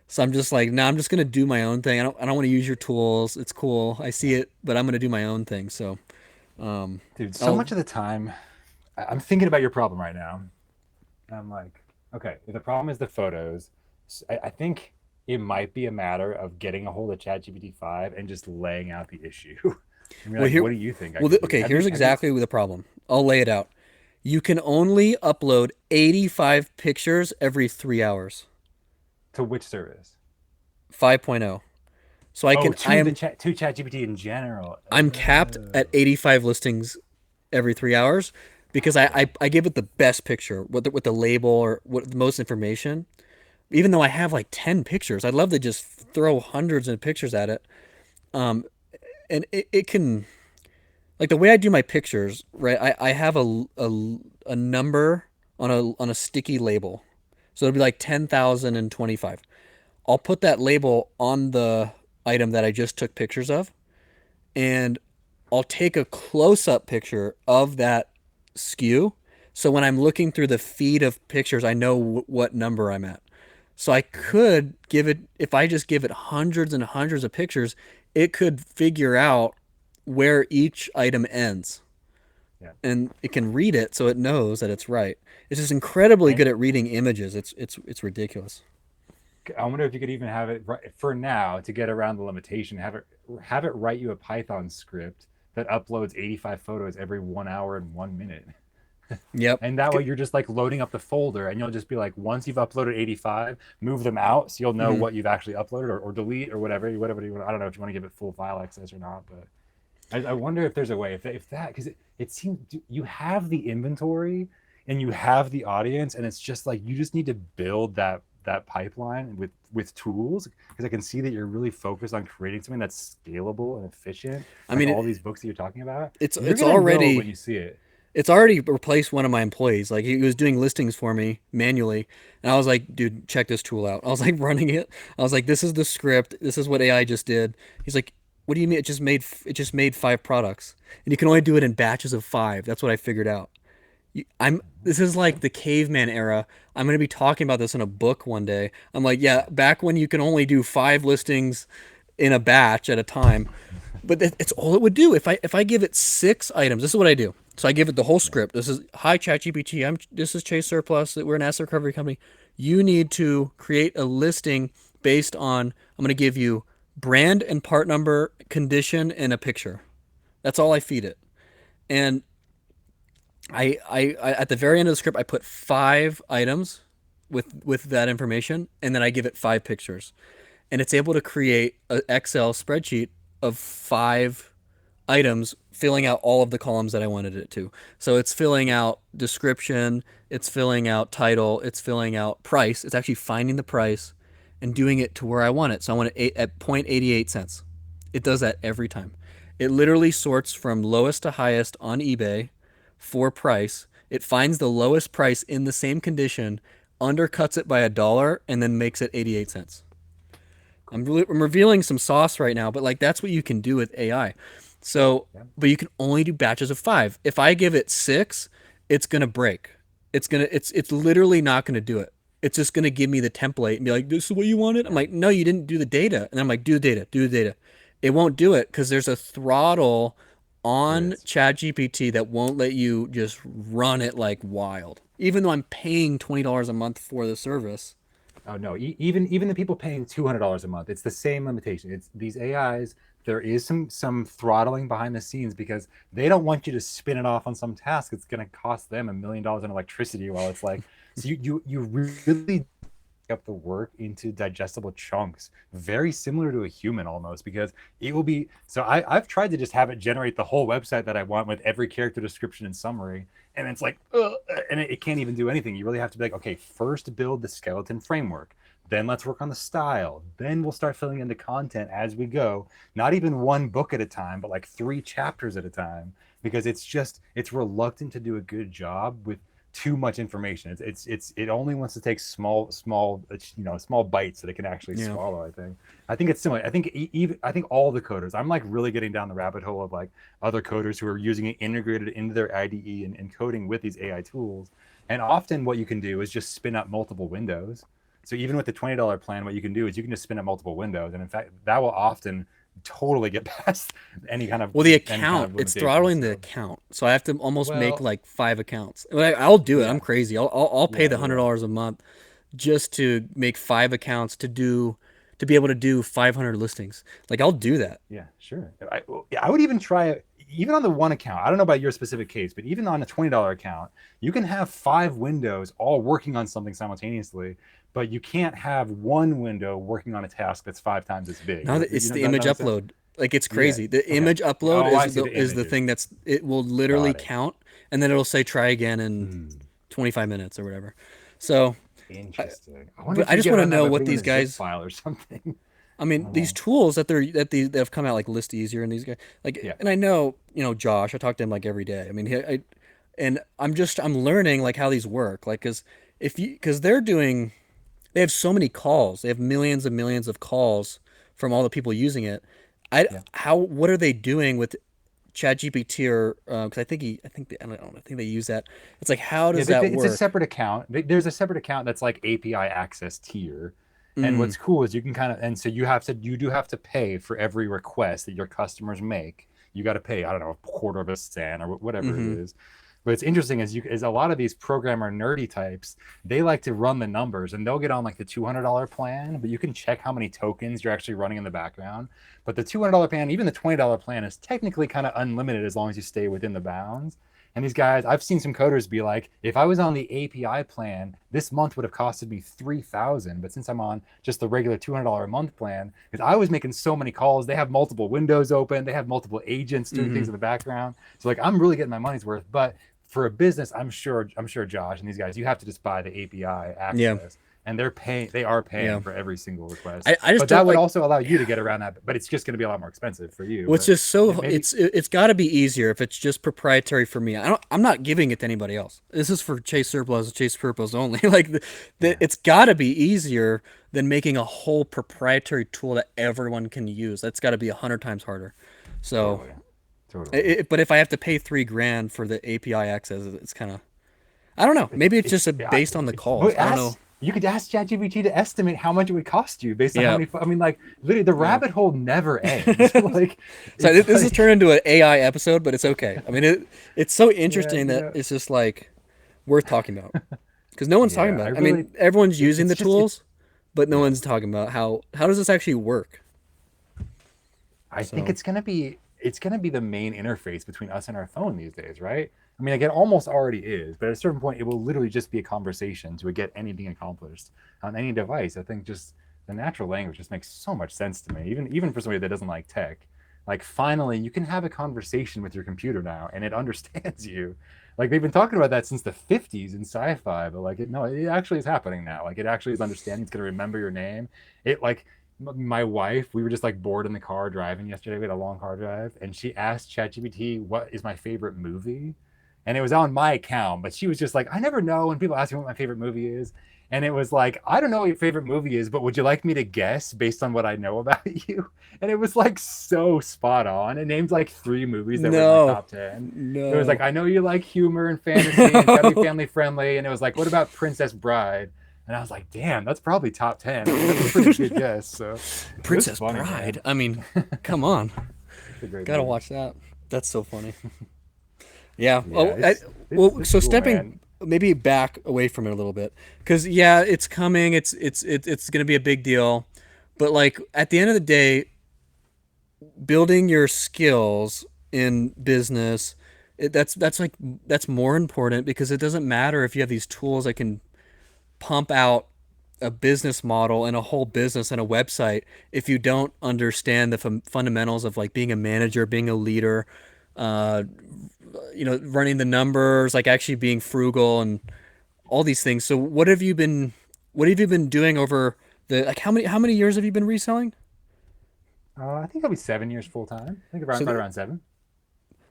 So I'm just like, no, I'm just gonna do my own thing. I don't want to use your tools. It's cool. I see it, but I'm gonna do my own thing. So um, Dude, so I'll much of the time, I'm thinking about your problem right now. And I'm like, okay, if the problem is the photos, I think it might be a matter of getting a hold of ChatGPT 5 and just laying out the issue. And you're well like, here what do you think I well could do? okay, here's Have you, exactly the problem. I'll lay it out. You can only upload 85 pictures every 3 hours. to which service? 5.0. So I Oh, can I am to ChatGPT in general. I'm capped at 85 listings every 3 hours because Okay. I give it the best picture with the label or what the most information. Even though I have like 10 pictures, I'd love to just throw hundreds of pictures at it. Um, and it can like the way I do my pictures, right? I have a number on a sticky label. So it'll be like 10,025. I'll put that label on the item that I just took pictures of, and I'll take a close up picture of that SKU. So when I'm looking through the feed of pictures, I know what number I'm at. So I could give it, if I just give it hundreds and hundreds of pictures, it could figure out where each item ends, Yeah. and it can read it so it knows that it's right. It's just incredibly And good at reading images. It's ridiculous. I wonder if you could even have it for now to get around the limitation. Have it write you a Python script that uploads 85 photos every 1 hour and 1 minute. Yep. And that way you're just like loading up the folder and you'll just be like, once you've uploaded 85, move them out so you'll know Mm-hmm. what you've actually uploaded, or delete or whatever you want. I don't know if you want to give it full file access or not, but I wonder if there's a way, if that, because it seems you have the inventory and you have the audience, and it's just like you just need to build that pipeline with tools, because I can see that you're really focused on creating something that's scalable and efficient, I like mean, all these books that you're talking about. it's You're it's gonna know when already you see it. it's already replaced one of my employees. Like he was doing listings for me manually, and I was like, "Dude, check this tool out." I was like running it. I was like, "This is the script. This is what AI just did." He's like, "What do you mean? It just made 5 products, and you can only do it in batches of 5." That's what I figured out. I'm This is like the caveman era. I'm going to be talking about this in a book one day. I'm like, yeah, back when you can only do 5 listings in a batch at a time, but it's all it would do. If I give it 6 items, this is what I do. So I give it the whole Yeah. script. This is hi ChatGPT. This is Chase Surplus. We're an asset recovery company. You need to create a listing based on. I'm going to give you brand and part number, condition, and a picture. That's all I feed it. And I at the very end of the script I put 5 items with that information, and then I give it 5 pictures, and it's able to create an Excel spreadsheet of 5 items, filling out all of the columns that I wanted it to. So it's filling out description, it's filling out title, it's filling out price. It's actually finding the price and doing it to where I want it. So I want it at 0.88 cents. It does that every time. It literally sorts from lowest to highest on eBay for price. It finds the lowest price in the same condition, undercuts it by $1, and then makes it 88 cents. I'm revealing some sauce right now, but like that's what you can do with AI. So, Yeah. but you can only do batches of 5. If I give it 6, it's gonna break. It's literally not gonna do it. It's just gonna give me the template and be like, "This is what you wanted." I'm Yeah. like, "No, you didn't do the data." And I'm like, "Do the data, do the data." It won't do it because there's a throttle There on is. ChatGPT that won't let you just run it like wild. Even though I'm paying $20 a month for the service. Oh no, even the people paying $200 a month, it's the same limitation. It's these AIs. There is some throttling behind the scenes because they don't want you to spin it off on some task. It's going to cost them $1 million in electricity. While it's like, so you really up the work into digestible chunks, very similar to a human almost, because it will be. So I've tried to just have it generate the whole website that I want with every character description and summary, and it's like, and it can't even do anything. You really have to be like, okay, first build the skeleton framework, then let's work on the style, then we'll start filling in the content as we go, not even one book at a time, but like 3 chapters at a time, because it's reluctant to do a good job with too much information. It only wants to take small bites that it can actually Yeah. swallow. I think it's similar. I think all the coders. I'm like really getting down the rabbit hole of like other coders who are using it integrated into their IDE and coding with these AI tools. And often what you can do is just spin up multiple windows. So even with the $20 plan, what you can do is you can just spin up multiple windows, and in fact, that will often totally get past Well, the any kind account, of it's limitations. throttling the So account. So I have to almost make well, like 5 accounts. I'll do it. I'm yeah, crazy. I'll pay yeah, the hundred yeah. dollars a month just to make 5 accounts to be able to do 500 listings. Like I'll do that. Yeah, sure. I would even try it even on the one account. I don't know about your specific case, but even on a $20 account, you can have 5 windows all working on something simultaneously, but you can't have one window working on a task that's 5 times as big. Now that it's the Does image that make sense? upload. Like it's Yeah. crazy. The Okay. image upload Oh, I is see the the images. thing that's it will literally Got it. count, and then it'll say try again in Hmm. 25 minutes or whatever. So, I, Interesting. I wonder but if I you just get want to around that know by what putting it in these a zip guys. file or something. I I mean, don't these know. tools that have come out like List Easier and these guys like, Yeah. and I know Josh. I talk to him like every day. I mean, and I'm learning like how these work. Like, because they have so many calls. They have millions and millions of calls from all the people using it. Yeah. What are they doing with ChatGPT or because I think they use that. It's like how Yeah, does that it's a work? separate account. There's a separate account that's like API access tier. And Mm, what's cool is you can kind of, and so you do have to pay for every request that your customers make. You got to pay, I don't know, a quarter of a cent or whatever it mm-hmm. is. But it's interesting is a lot of these programmer nerdy types, they like to run the numbers and they'll get on like the $200 plan, but you can check how many tokens you're actually running in the background. But the $200 plan, even the $20 plan is technically kind of unlimited as long as you stay within the bounds. And these guys, I've seen some coders be like, if I was on the API plan, this month would have costed me 3,000. But since I'm on just the regular $200 a month plan, because I was making so many calls, they have multiple windows open, they have multiple agents doing Mm-hmm. things in the background. So like I'm really getting my money's worth. But for a business, I'm sure Josh and these guys, you have to just buy the API Yeah. access. and they are Yeah. paying for every single request. I just But that don't would like. also allow you to get around that, but it's just going to be a lot more expensive for you. Well, it's But just so maybe, it's got to be easier if it's just proprietary for me. I'm not giving it to anybody else. This is for Chase Surplus, Chase Purpose only. Like yeah, it's got to be easier than making a whole proprietary tool that everyone can use. That's got to be 100 times harder. So, totally, totally. but if I have to pay 3 grand for the API access, it's kind of I don't know. Maybe it's just based on the calls. But I don't know. ask you could ask ChatGPT to estimate how much it would cost you based on how Yeah, many. I mean, like literally, the yeah. rabbit hole never ends. Like So it's this has like turned into an AI episode, but it's okay. I mean, it's so yeah, interesting that it's just like worth talking about because no one's talking yeah. about I it. I really, mean, everyone's using the it's just it's tools, but no yeah. one's talking about how does this actually work. I think So it's gonna be the main interface between us and our phone these days, right? I mean, like it almost already is, but at a certain point, it will literally just be a conversation to get anything accomplished on any device. I think just the natural language just makes so much sense to me, even for somebody that doesn't like tech. Like finally, you can have a conversation with your computer now, and it understands you. Like they've been talking about that since the 50s in sci-fi, but like no, it actually is happening now. Like it actually is understanding. It's gonna remember your name. It like my wife, we were just like bored in the car driving yesterday. We had a long car drive, and she asked ChatGPT, "What is my favorite movie?" And it was on my account, but she was just like, "I never know when people ask me what my favorite movie is." And it was like, "I don't know what your favorite movie is, but would you like me to guess based on what I know about you?" And it was like so spot on. It named like three movies that were in my no, top 10. It was like, no. "I know you like humor and fantasy, and it's got to be family friendly." And it was like, "What about Princess Bride?" And I was like, damn, that's probably top 10. I mean, that's a pretty good guess. So it was Princess funny, Bride. man. I mean, come on, It's a great gotta movie. watch that. That's so funny. Yeah. Yeah, Well, it's so cool, stepping man. maybe back away from it a little bit, because yeah, it's coming. It's gonna be a big deal, but like at the end of the day, building your skills in business, that's like that's more important because it doesn't matter if you have these tools that can pump out a business model and a whole business and a website if you don't understand the fundamentals of like being a manager, being a leader, uh, running the numbers, like actually being frugal and all these things. So what have you been doing over the like how many years have you been reselling? I think I'll be 7 years full time. I think So around right around seven.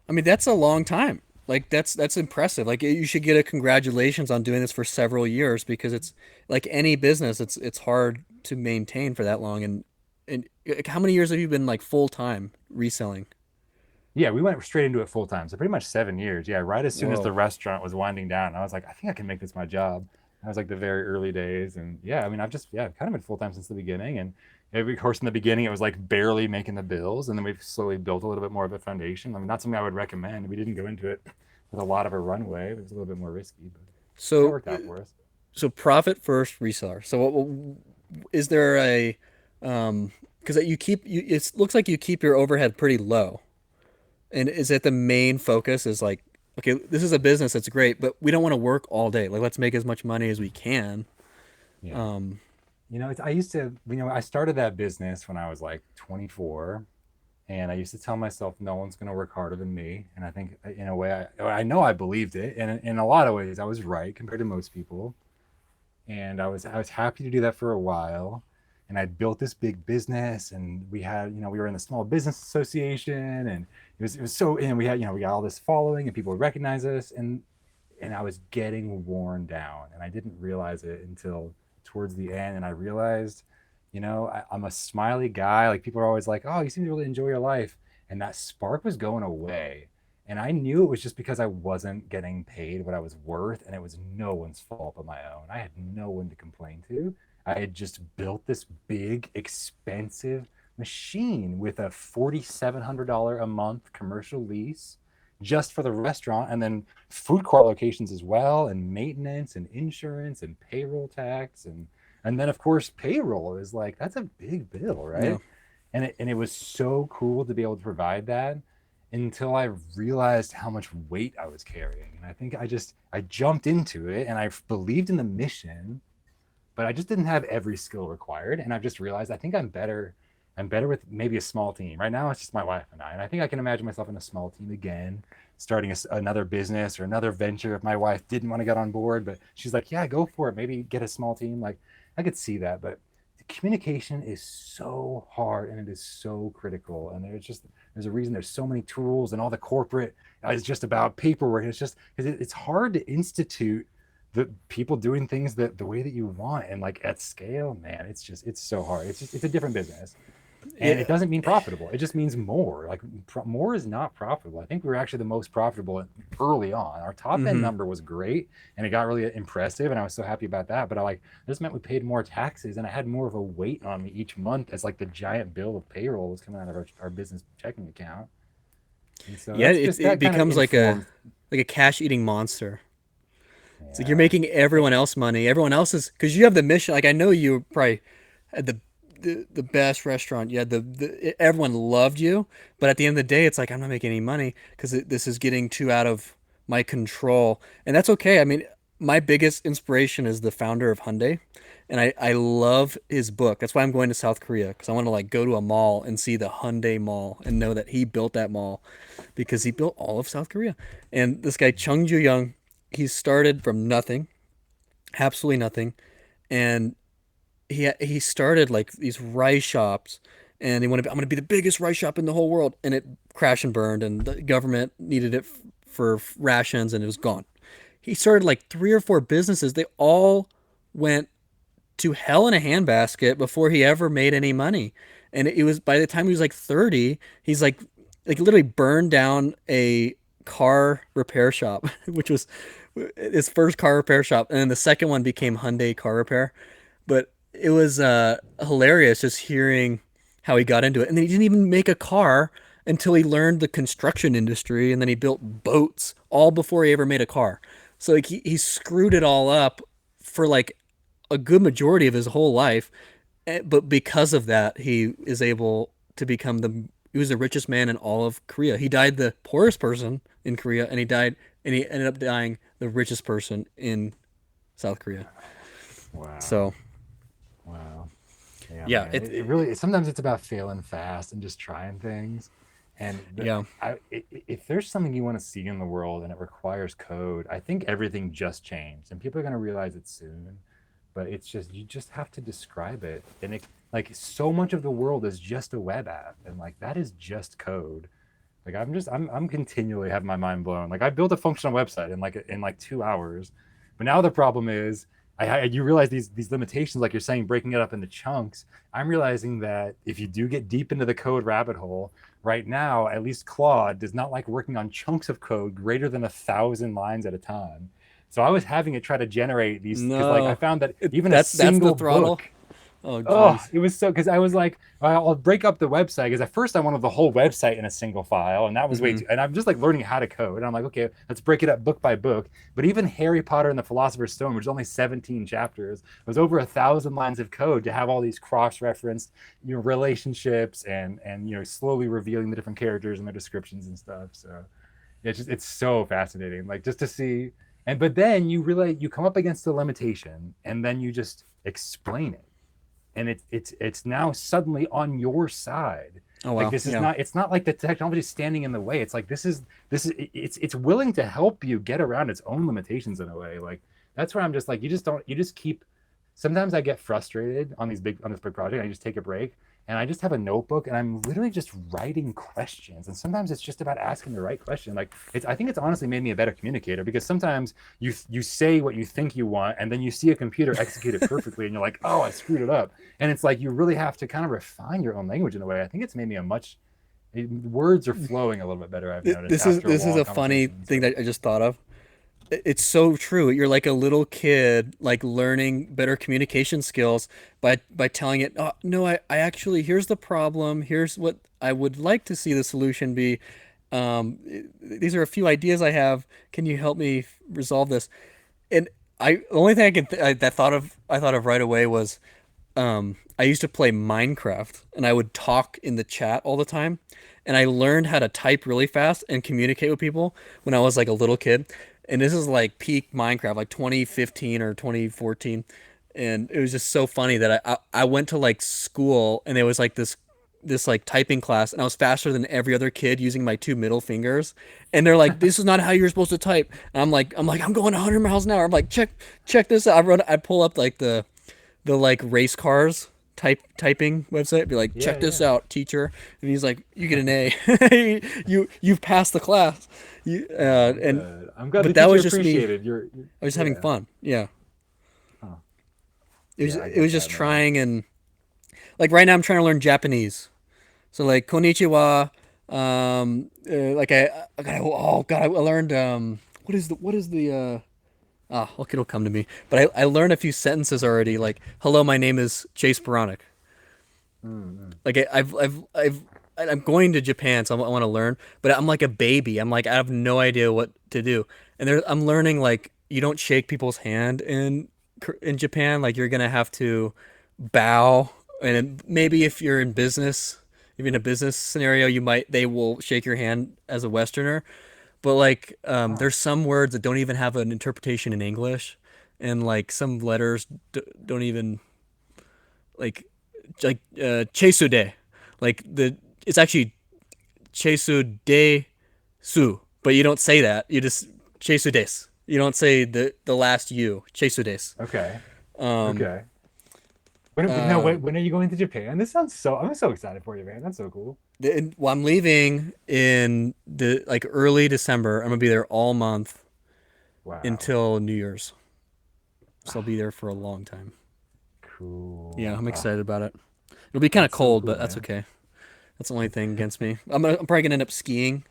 I mean that's a long time. Like that's impressive. Like you should get a congratulations on doing this for several years because it's like any business, it's hard to maintain for that long. And like, how many years have you been like full time reselling? Yeah, we went straight into it full time. So pretty much 7 years. Yeah, right as soon as the Whoa. restaurant was winding down, I was like, I think I can make this my job. That was like the very early days. And yeah, I mean, I've kind of been full time since the beginning. And every course in the beginning, it was like barely making the bills. And then we've slowly built a little bit more of a foundation. I mean, not something I would recommend. We didn't go into it with a lot of a runway. It was a little bit more risky, but it So worked out for us. so profit first reseller. So is there a because you keep you it looks like you keep your overhead pretty low. And is it the main focus is like, okay, this is a business that's great, but we don't want to work all day. Like, let's make as much money as we can. Yeah. Um, I used to, I started that business when I was like 24. And I used to tell myself, no one's going to work harder than me. And I think, in a way, I know I believed it. And in a lot of ways, I was right compared to most people. And I was happy to do that for a while. And I built this big business, and we had, we were in the Small Business Association, and it was so, and we had, we got all this following, and people would recognize us, and I was getting worn down, and I didn't realize it until towards the end, and I realized, I'm a smiley guy. Like people are always like, "Oh, you seem to really enjoy your life," and that spark was going away, and I knew it was just because I wasn't getting paid what I was worth, and it was no one's fault but my own. I had no one to complain to. I had just built this big, expensive machine with a $4,700 a month commercial lease just for the restaurant, and then food court locations as well, and maintenance and insurance and payroll tax, and then of course payroll is like that's a big bill, yeah. right? And it was so cool to be able to provide that until I realized how much weight I was carrying. And I think I jumped into it, and I believed in the mission, but I just didn't have every skill required. And I've just realized I think I'm better with maybe a small team. Right now, it's just my wife and I. And I think I can imagine myself in a small team again, starting another business or another venture if my wife didn't want to get on board. But she's like, yeah, go for it. Maybe get a small team. Like, I could see that, but communication is so hard and it is so critical. And there's a reason there's so many tools and all the corporate is just about paperwork. It's just because it's hard to institute the people doing things that the way that you want and like at scale, man. It's so hard. It's a different business. And it Yeah. doesn't mean profitable. It just means more. Like more is not profitable. I think we were actually the most profitable early on. Our top end Hmm. number was great, and it got really impressive, and I was so happy about that. But I like this meant we paid more taxes, and I had more of a weight on me each month as like the giant bill of payroll was coming out of our business checking account. And so Yeah, that's just it that kind of becomes informs. like a cash eating monster. It's like you're Yeah. making everyone else money. Everyone else is because you have the mission. Like I know you probably had the best restaurant. You had everyone loved you, but at the end of the day, it's like I'm not making any money because this is getting too out of my control, and that's okay. I mean, my biggest inspiration is the founder of Hyundai, and I love his book. That's why I'm going to South Korea because I want to like go to a mall and see the Hyundai Mall and know that he built that mall because he built all of South Korea. And this guy Chung Ju Young, he started from nothing, absolutely nothing, and he started like these rice shops, and he wanted I'm going to be the biggest rice shop in the whole world, and it crashed and burned, and the government needed it for rations, and it was gone. He started like three or four businesses. They all went to hell in a handbasket before he ever made any money. And it was by the time he was like 30, he's like literally burned down a car repair shop, which was his first car repair shop, and then the second one became Hyundai Car Repair. But it was hilarious just hearing how he got into it. And then he didn't even make a car until he learned the construction industry, and then he built boats all before he ever made a car. So like he screwed it all up for like a good majority of his whole life. But because of that, he is able to become he was the richest man in all of Korea. He died the poorest person in Korea, and he ended up dying the richest person in South Korea. Wow. So Wow. Yeah, yeah, man. It really sometimes it's about failing fast and just trying things. And yeah, if there's something you want to see in the world and it requires code, I think everything just changed, and people are going to realize it soon. But it's just you just have to describe it, and it like so much of the world is just a web app, and like that is just code. Like I'm continually having my mind blown. Like I built a functional website in like 2 hours, but now the problem is you realize these limitations, like you're saying, breaking it up into chunks. I'm realizing that if you do get deep into the code rabbit hole, right now at least Claude does not like working on chunks of code greater than 1,000 lines at a time. So I was having it try to generate these because like I no, found that even a that's the single throttle. book. Oh, Oh, geez. it was so because I was like, I'll break up the website because at first I wanted the whole website in a single file, and that was way Hmm. too. And I'm just like learning how to code, and I'm like, okay, let's break it up book by book. But even Harry Potter and the Philosopher's Stone, which is only 17 chapters, was over 1,000 lines of code to have all these cross-referenced, relationships and slowly revealing the different characters and their descriptions and stuff. So it's so fascinating, like just to see. And but then you really you come up against the limitation, and then you just explain it, and it's now suddenly on your side. Oh Like wow, this is yeah. not it's not like the technology is standing in the way. It's like this is it's willing to help you get around its own limitations in a way. Like that's where I'm just like you just keep. Sometimes I get frustrated on this big project. I just take a break, and I just have a notebook, and I'm literally just writing questions. And sometimes it's just about asking the right question. Like I think it's honestly made me a better communicator, because sometimes you say what you think you want, and then you see a computer execute it perfectly, and you're like, oh, I screwed it up. And it's like you really have to kind of refine your own language in a way. I think it's made me a much words are flowing a little bit better, I've noticed, after a This is long a funny conversation. thing So that I just thought of. It's so true. You're like a little kid, like learning better communication skills by telling it, oh, no, I actually, here's the problem. Here's what I would like to see the solution be. These are a few ideas I have. Can you help me resolve this? And the only thing I thought of right away was I used to play Minecraft, and I would talk in the chat all the time. And I learned how to type really fast and communicate with people when I was like a little kid. And this is like peak Minecraft, like 2015 or 2014. And it was just so funny that I went to like school, and it was like this like typing class, and I was faster than every other kid using my two middle fingers. And they're like, "This is not how you're supposed to type." And I'm like I'm going 100 miles an hour. I'm like, check this out. I pull up like the like race cars typing website. Be like, check Yeah, this yeah. out, teacher. And he's like, you get an A. You've passed the class. Oh, And good. I'm glad the but that teacher was just me. appreciated I was having yeah. fun. Yeah. Huh. It was Yeah, I it get was just that, man. trying, and like right now I'm trying to learn Japanese. So like konnichiwa, like oh god, I learned what is the okay, it'll come to me. But I learned a few sentences already. Like hello, my name is Chase Baronic. Mm-hmm. Like I'm going to Japan, so I want to learn. But I'm like a baby. I'm like I have no idea what to do. And I'm learning like you don't shake people's hand in Japan. Like you're gonna have to bow, and maybe if you're in business, even a business scenario, they will shake your hand as a Westerner. But like Huh. there's some words that don't even have an interpretation in English, and like some letters don't even chesude, like the it's actually chesude su, but you don't say that. You just chesudes. You don't say the last u chesudes. Okay. Um, Okay. When, no, uh, wait, when are you going to Japan? This sounds so, I'm so excited for you, man. That's so cool. well, I'm leaving in the like early December. I'm gonna be there all month Wow. until New Year's, so I'll be there for a long time. Yeah, Cool. I'm excited about it. It'll be kind of That's so cold, cool, but that's man. okay. That's the only thing against me. I'm probably gonna end up skiing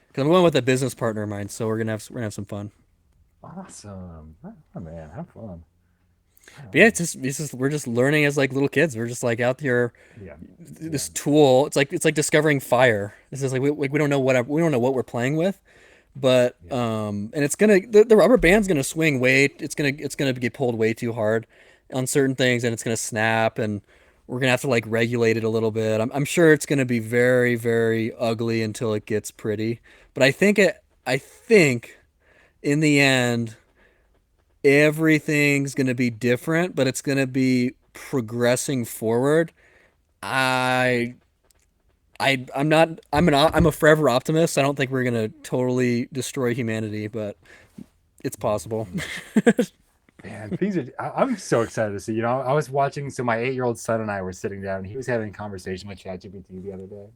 because I'm going with a business partner of mine, so we're gonna have some fun. Awesome. Oh, man, have fun. But yeah, Oh, it's just we're just learning as like little kids. We're just like out here, yeah. Yeah. this tool. It's like discovering fire. This is like we don't know we don't know what we're playing with, but Yeah. and it's gonna the rubber band's gonna swing way. It's gonna get pulled way too hard on certain things, and it's gonna snap, and we're gonna have to like regulate it a little bit. I'm sure it's gonna be very very ugly until it gets pretty. But I think in the end everything's going to be different, but it's going to be progressing forward. I I'm a forever optimist. I don't think we're going to totally destroy humanity, but it's possible. Mhm. Man, things are. I'm so excited to see. I was watching. So my 8-year-old son and I were sitting down, and he was having a conversation with ChatGPT the other day,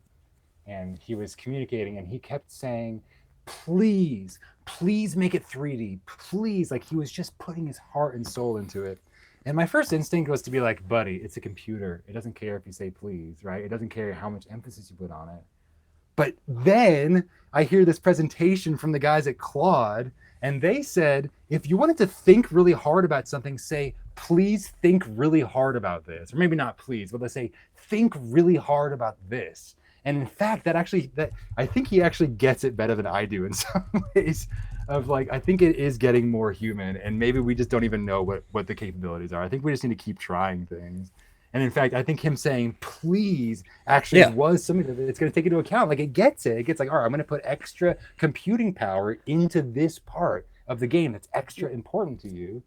and he was communicating, and he kept saying, "Please, please make it 3D. Please." Like he was just putting his heart and soul into it. And my first instinct was to be like, "Buddy, it's a computer. It doesn't care if you say please, right? It doesn't care how much emphasis you put on it." But then I hear this presentation from the guys at Claude, and they said, if you wanted to think really hard about something, say, please think really hard about this. Or maybe not please, but let's say, think really hard about this. And in fact, that I think he actually gets it better than I do in some ways. Of like, I think it is getting more human, and maybe we just don't even know what the capabilities are. I think we just need to keep trying things. And in fact, I think him saying please actually Yeah. was something that it's going to take into account. Like it gets it. It gets like, all right, I'm going to put extra computing power into this part of the game that's extra important to you.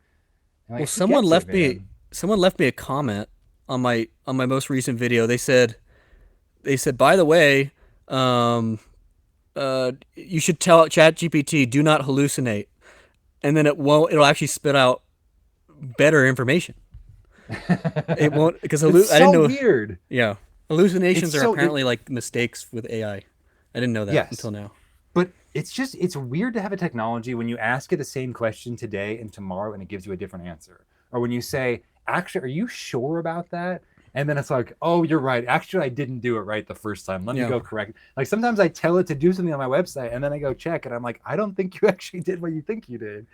And Well, like he gets it, man. someone left me a comment on my most recent video. They said by the way, um you should tell ChatGPT do not hallucinate, and then it'll actually spit out better information. It won't because It's I didn't so know. weird. Yeah, It's hallucinations are so it apparently like mistakes with AI. I didn't know that until yes. now. But it's weird to have a technology when you ask it the same question today and tomorrow and it gives you a different answer. Or when you say, actually, are you sure about that? And then it's like, oh, you're right. Actually, I didn't do it right the first time. Let me Yeah. go correct. Like sometimes I tell it to do something on my website and then I go check and I'm like, I don't think you actually did what you think you did.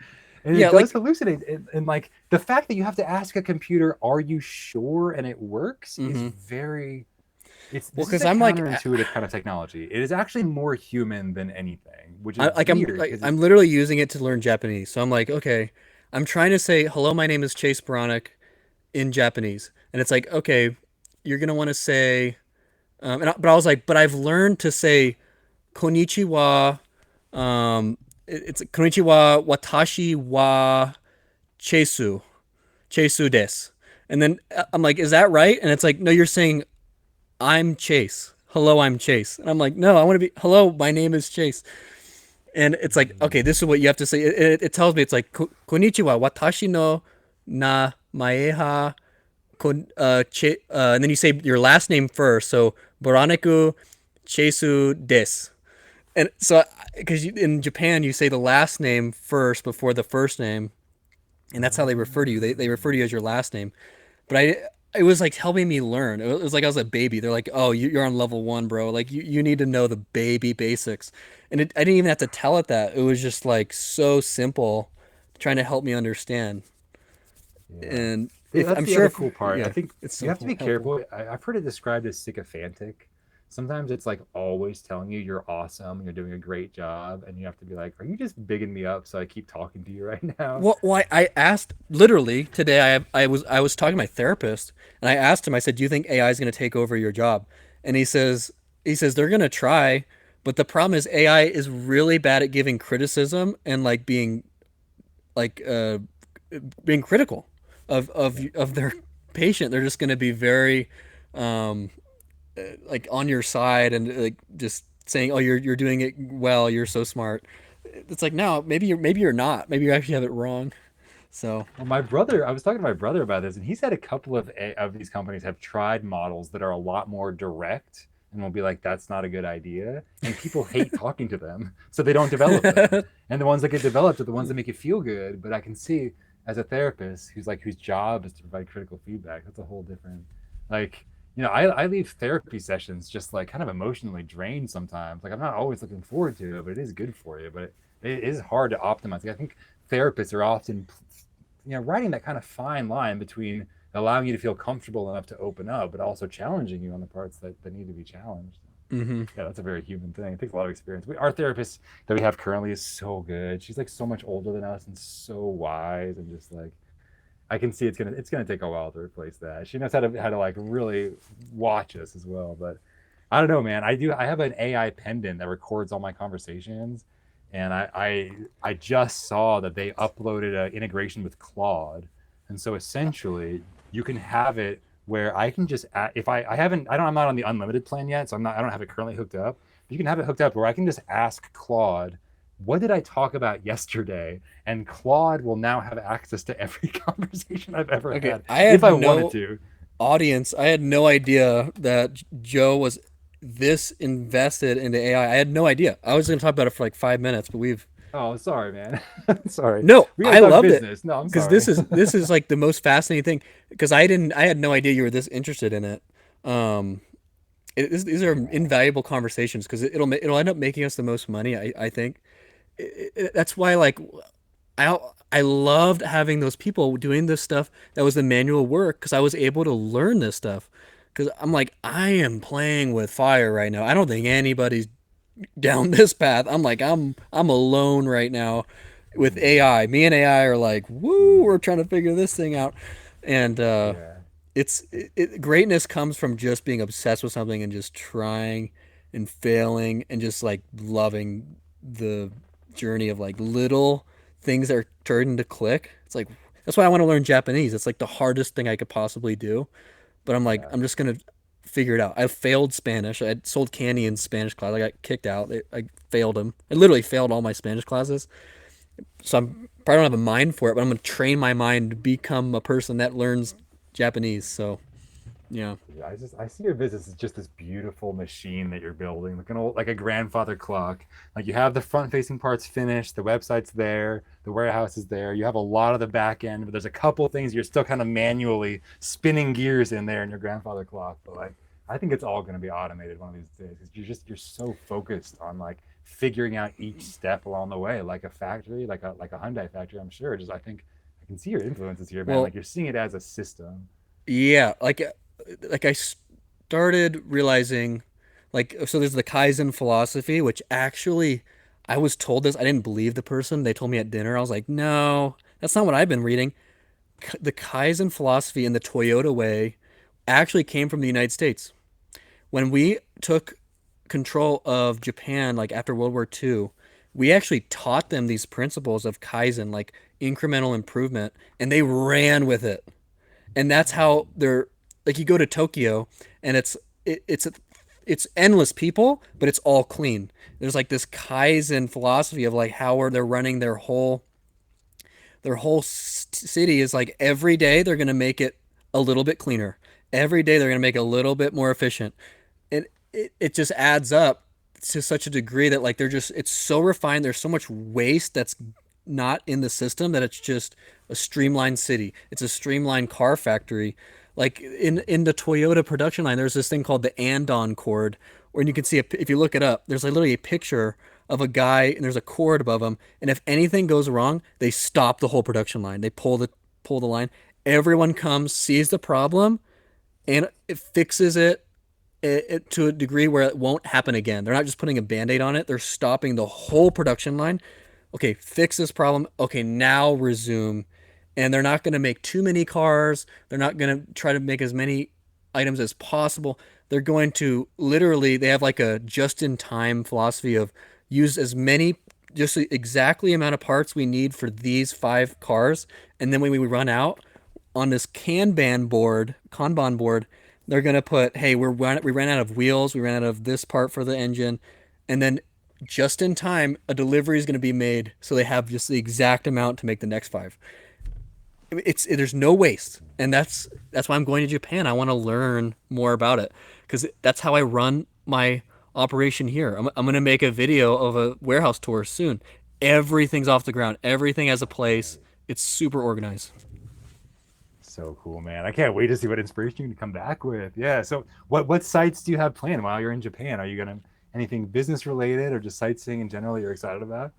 And it Yeah, does like hallucinate. And like the fact that you have to ask a computer, are you sure? And it works is mhm. very it's Well, this is because a I'm like counterintuitive kind of technology. It is actually more human than anything, which is weird because I'm it's literally using it to learn Japanese. So I'm like, okay, I'm trying to say hello, my name is Chase Baronic in Japanese, and it's like, okay, you're gonna want to say, but I was like, but I've learned to say konnichiwa. It's konnichiwa watashi wa chesu chesu des, and then I'm like, is that right? And it's like, no, you're saying I'm Chase. Hello, I'm Chase. And I'm like, no, I want to be hello, my name is Chase. And it's like, okay, this is what you have to say. It tells me it's like konnichiwa watashi no na maeha and then you say your last name first. So Boraniku Chesu des. And so, because in Japan, you say the last name first before the first name, and that's how they refer to you. They refer to you as your last name. But it was like helping me learn. It was like I was a baby. They're like, oh, you're on level one, bro. Like you need to know the baby basics. And I didn't even have to tell it that. It was just like so simple, trying to help me understand. Yeah. And Yeah, if that's I'm the sure other if cool part. I yeah, think it's you so have to be helpful. careful. I've heard it described as sycophantic. Sometimes it's like always telling you you're awesome, you're doing a great job, and you have to be like, "Are you just bigging me up so I keep talking to you right now?" Well, I asked literally today. I was talking to my therapist, and I asked him. I said, "Do you think AI is going to take over your job?" And he says they're going to try, but the problem is AI is really bad at giving criticism and like like uh, being critical Yeah. of their patient. They're just going to be very um, like on your side and like just saying, "Oh, you're doing it well. You're so smart." It's like no, maybe you're not. Maybe you actually have it wrong. So Well, my brother, I was talking to my brother about this, and he said a couple of these companies have tried models that are a lot more direct and will be like, "That's not a good idea," and people hate talking to them, so they don't develop them. And the ones that get developed are the ones that make you feel good. But I can see as a therapist who's like whose job is to provide critical feedback, that's a whole different like. I leave therapy sessions just like kind of emotionally drained sometimes. Like I'm not always looking forward to it, but it is good for you. But it is hard to optimize. Like, I think therapists are often writing that kind of fine line between allowing you to feel comfortable enough to open up, but also challenging you on the parts that need to be challenged. hmm Yeah, that's a very human thing. It takes a lot of experience. Our therapist that we have currently is so good. She's like so much older than us and so wise and just like I can see it's gonna take a while to replace that. She knows how to like really watch us as well. But I don't know, man. I have an AI pendant that records all my conversations, and I just saw that they uploaded an integration with Claude, and so essentially you can have it where I can just if I haven't I don't I'm not on the unlimited plan yet, so I don't have it currently hooked up. But you can have it hooked up where I can just ask Claude, what did I talk about yesterday? And Claude will now have access to every conversation I've ever Okay, had I if had I wanted no to. audience. I had no idea that Joe was this invested into AI. I had no idea. I was going to talk about it for like 5 minutes, but we've Oh, sorry, man. Sorry. no. We gotta I talk loved it business. No, I'm because this sorry. is this is like the most fascinating thing because I had no idea you were this interested in it. Um, these are Yeah. invaluable conversations because it'll end up making us the most money. I think that's why like I loved having those people doing this stuff that was the manual work because I was able to learn this stuff. Because I'm like, I am playing with fire right now. I don't think anybody's down this path. I'm like, I'm alone right now with Hmm. AI. Me and AI are like, woo, Hmm. we're trying to figure this thing out. And Yeah. greatness comes from just being obsessed with something and just trying and failing and just like loving the journey of like little things that are turning to click. It's like that's why I want to learn Japanese. It's like the hardest thing I could possibly do, but I'm like Yeah. I'm just gonna figure it out. I failed Spanish. I had sold candy in Spanish class. I got kicked out. I failed them. I literally failed all my Spanish classes. So I'm probably don't have a mind for it, but I'm gonna train my mind to become a person that learns Japanese. So yeah. Yeah, I see your business as just this beautiful machine that you're building, like an old like a grandfather clock. Like you have the front facing parts finished, the website's there, the warehouse is there. You have a lot of the back end, but there's a couple things you're still kind of manually spinning gears in there in your grandfather clock. But like I think it's all going to be automated one of these days. 'Cause you're so focused on like figuring out each step along the way, like a factory, like a Hyundai factory. I'm sure. Just I think I can see your influences here, man. Well, Like you're seeing it as a system. yeah, like I started realizing like so there's the Kaizen philosophy, which actually I was told this. I didn't believe the person. They told me at dinner. I was like, "No, that's not what I've been reading." The Kaizen philosophy and the Toyota Way actually came from the United States. When we took control of Japan like after World War II, we actually taught them these principles of Kaizen, like incremental improvement, and they ran with it. And that's how they're like you go to Tokyo and it's endless people, but it's all clean. There's like this Kaizen philosophy of like how they're running their whole city is like every day they're gonna make it a little bit cleaner. Every day they're going to make it a little bit more efficient. And it just adds up to such a degree that like they're just it's so refined. There's so much waste that's not in the system that it's just a streamlined city. It's a streamlined car factory. Like in the Toyota production line, there's this thing called the Andon cord, where you can see if you look it up, there's like literally a picture of a guy and there's a cord above him, and if anything goes wrong, they stop the whole production line. They pull the line. Everyone comes, sees the problem, and it fixes it to a degree where it won't happen again. They're not just putting a band-aid on it, they're stopping the whole production line. Okay, fix this problem. Okay, now resume. And they're not going to make too many cars. They're not going to try to make as many items as possible. They're going to literally, they have like a just in time philosophy of use as many, just the exactly amount of parts we need for these 5 cars. And then when we run out on this Kanban board, they're going to put, hey, we ran out of wheels. We ran out of this part for the engine. And then just in time, a delivery is going to be made. So they have just the exact amount to make the next 5. There's no waste, and that's why I'm going to Japan. I want to learn more about it because that's how I run my operation here. I'm going to make a video of a warehouse tour soon. Everything's off the ground. Everything has a place. It's super organized. So cool, man. I can't wait to see what inspiration you can come back with. Yeah. So what sites do you have planned while you're in Japan? Are you gonna anything business related or just sightseeing in general you're excited about?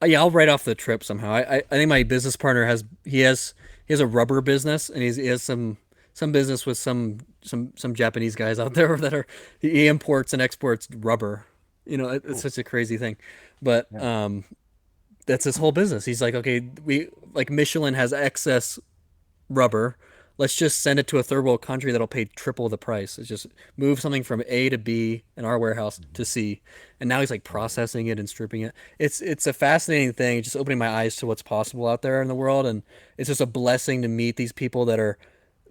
Yeah, I'll write off the trip somehow. I think my business partner he has a rubber business, and he has some business with some Japanese guys out there that are he imports and exports rubber. It's Cool. such a crazy thing, but Yeah. that's his whole business. He's like, okay, we like Michelin has excess rubber. Let's just send it to a third world country that'll pay triple the price. It's just move something from A to B in our warehouse to C. And now he's like processing it and stripping it. It's a fascinating thing, just opening my eyes to what's possible out there in the world. And it's just a blessing to meet these people that are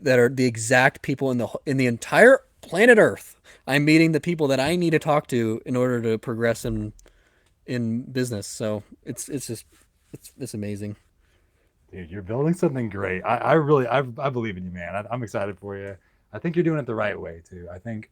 the exact people in the entire planet Earth. I'm meeting the people that I need to talk to in order to progress in business. So it's just it's amazing. Dude, you're building something great. I really I believe in you, man. I'm excited for you. I think you're doing it the right way too. I think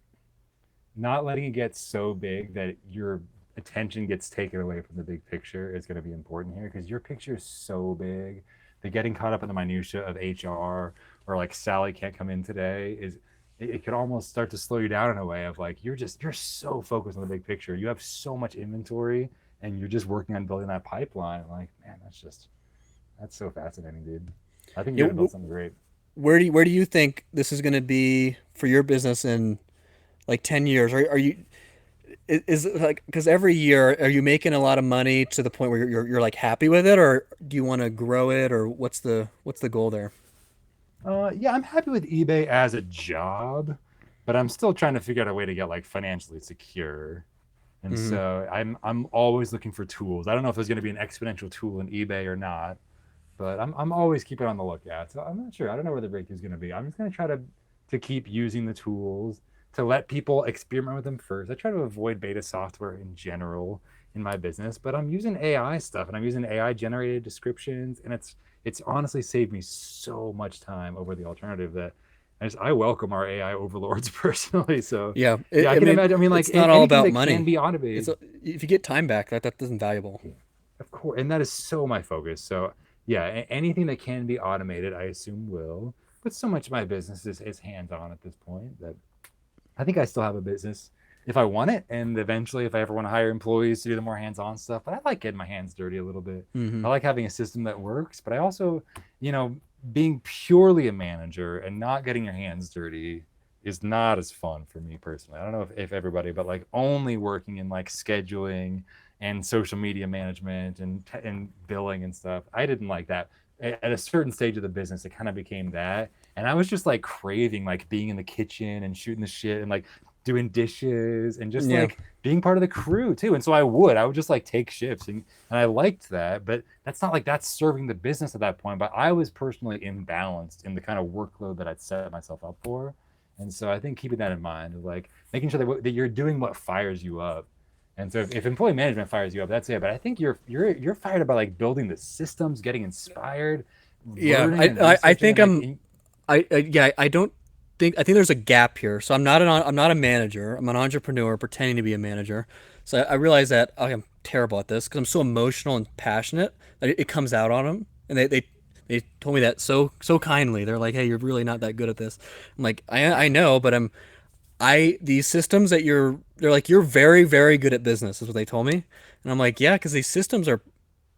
not letting it get so big that your attention gets taken away from the big picture is going to be important here because your picture is so big that getting caught up in the minutia of HR or like Sally can't come in today is it could almost start to slow you down in a way of like you're so focused on the big picture. You have so much inventory and you're just working on building that pipeline. Like, man, that's so fascinating, dude. I think Yeah, you're gonna build something great. where do you think this is going to be for your business in like 10 years? Are you is it like because every year are you making a lot of money to the point where you're like happy with it, or do you want to grow it, or what's the goal there? Yeah, I'm happy with eBay as a job, but I'm still trying to figure out a way to get like financially secure. And Hmm. so I'm always looking for tools. I don't know if there's going to be an exponential tool in eBay or not, but I'm always keeping on the lookout. So I'm not sure. I don't know where the breakthrough is going to be. I'm just going to try to keep using the tools to let people experiment with them first. I try to avoid beta software in general in my business, but I'm using AI stuff and I'm using AI generated descriptions, and it's honestly saved me so much time over the alternative that I welcome our AI overlords personally. So Yeah, yeah, I I can mean, imagine. I mean, like it's not all anything about that can money. be It's automated. if you get time back, that isn't valuable. Of course, and that is so my focus. So yeah, anything that can be automated, I assume will. But so much of my business is hands-on at this point that I think I still have a business if I want it, and eventually if I ever want to hire employees to do the more hands-on stuff. But I like getting my hands dirty a little bit. Hmm. I like having a system that works, but I also, you know, being purely a manager and not getting your hands dirty is not as fun for me personally. I don't know if everybody, but like only working in like scheduling and social media management and billing and stuff. I didn't like that. At a certain stage of the business, it kind of became that. And I was just like craving like being in the kitchen and shooting the shit and like doing dishes and just Yeah, like being part of the crew too. And so I would just like take shifts and I liked that, but that's not like that's serving the business at that point. But I was personally imbalanced in the kind of workload that I'd set myself up for. And so I think keeping that in mind, of like making sure that you're doing what fires you up. And so if employee management fires you up, that's it. But I think you're fired about like building the systems, getting inspired, yeah. learning and I researching, think and like I'm Yeah, I think there's a gap here. So I'm not a manager. I'm an entrepreneur pretending to be a manager. So I realize that I'm terrible at this because I'm so emotional and passionate that it comes out on them. And they told me that so kindly. They're like, "Hey, you're really not that good at this." I'm like, I know, but I these systems that they're like you're very good at business is what they told me. And I'm like, "Yeah, because these systems are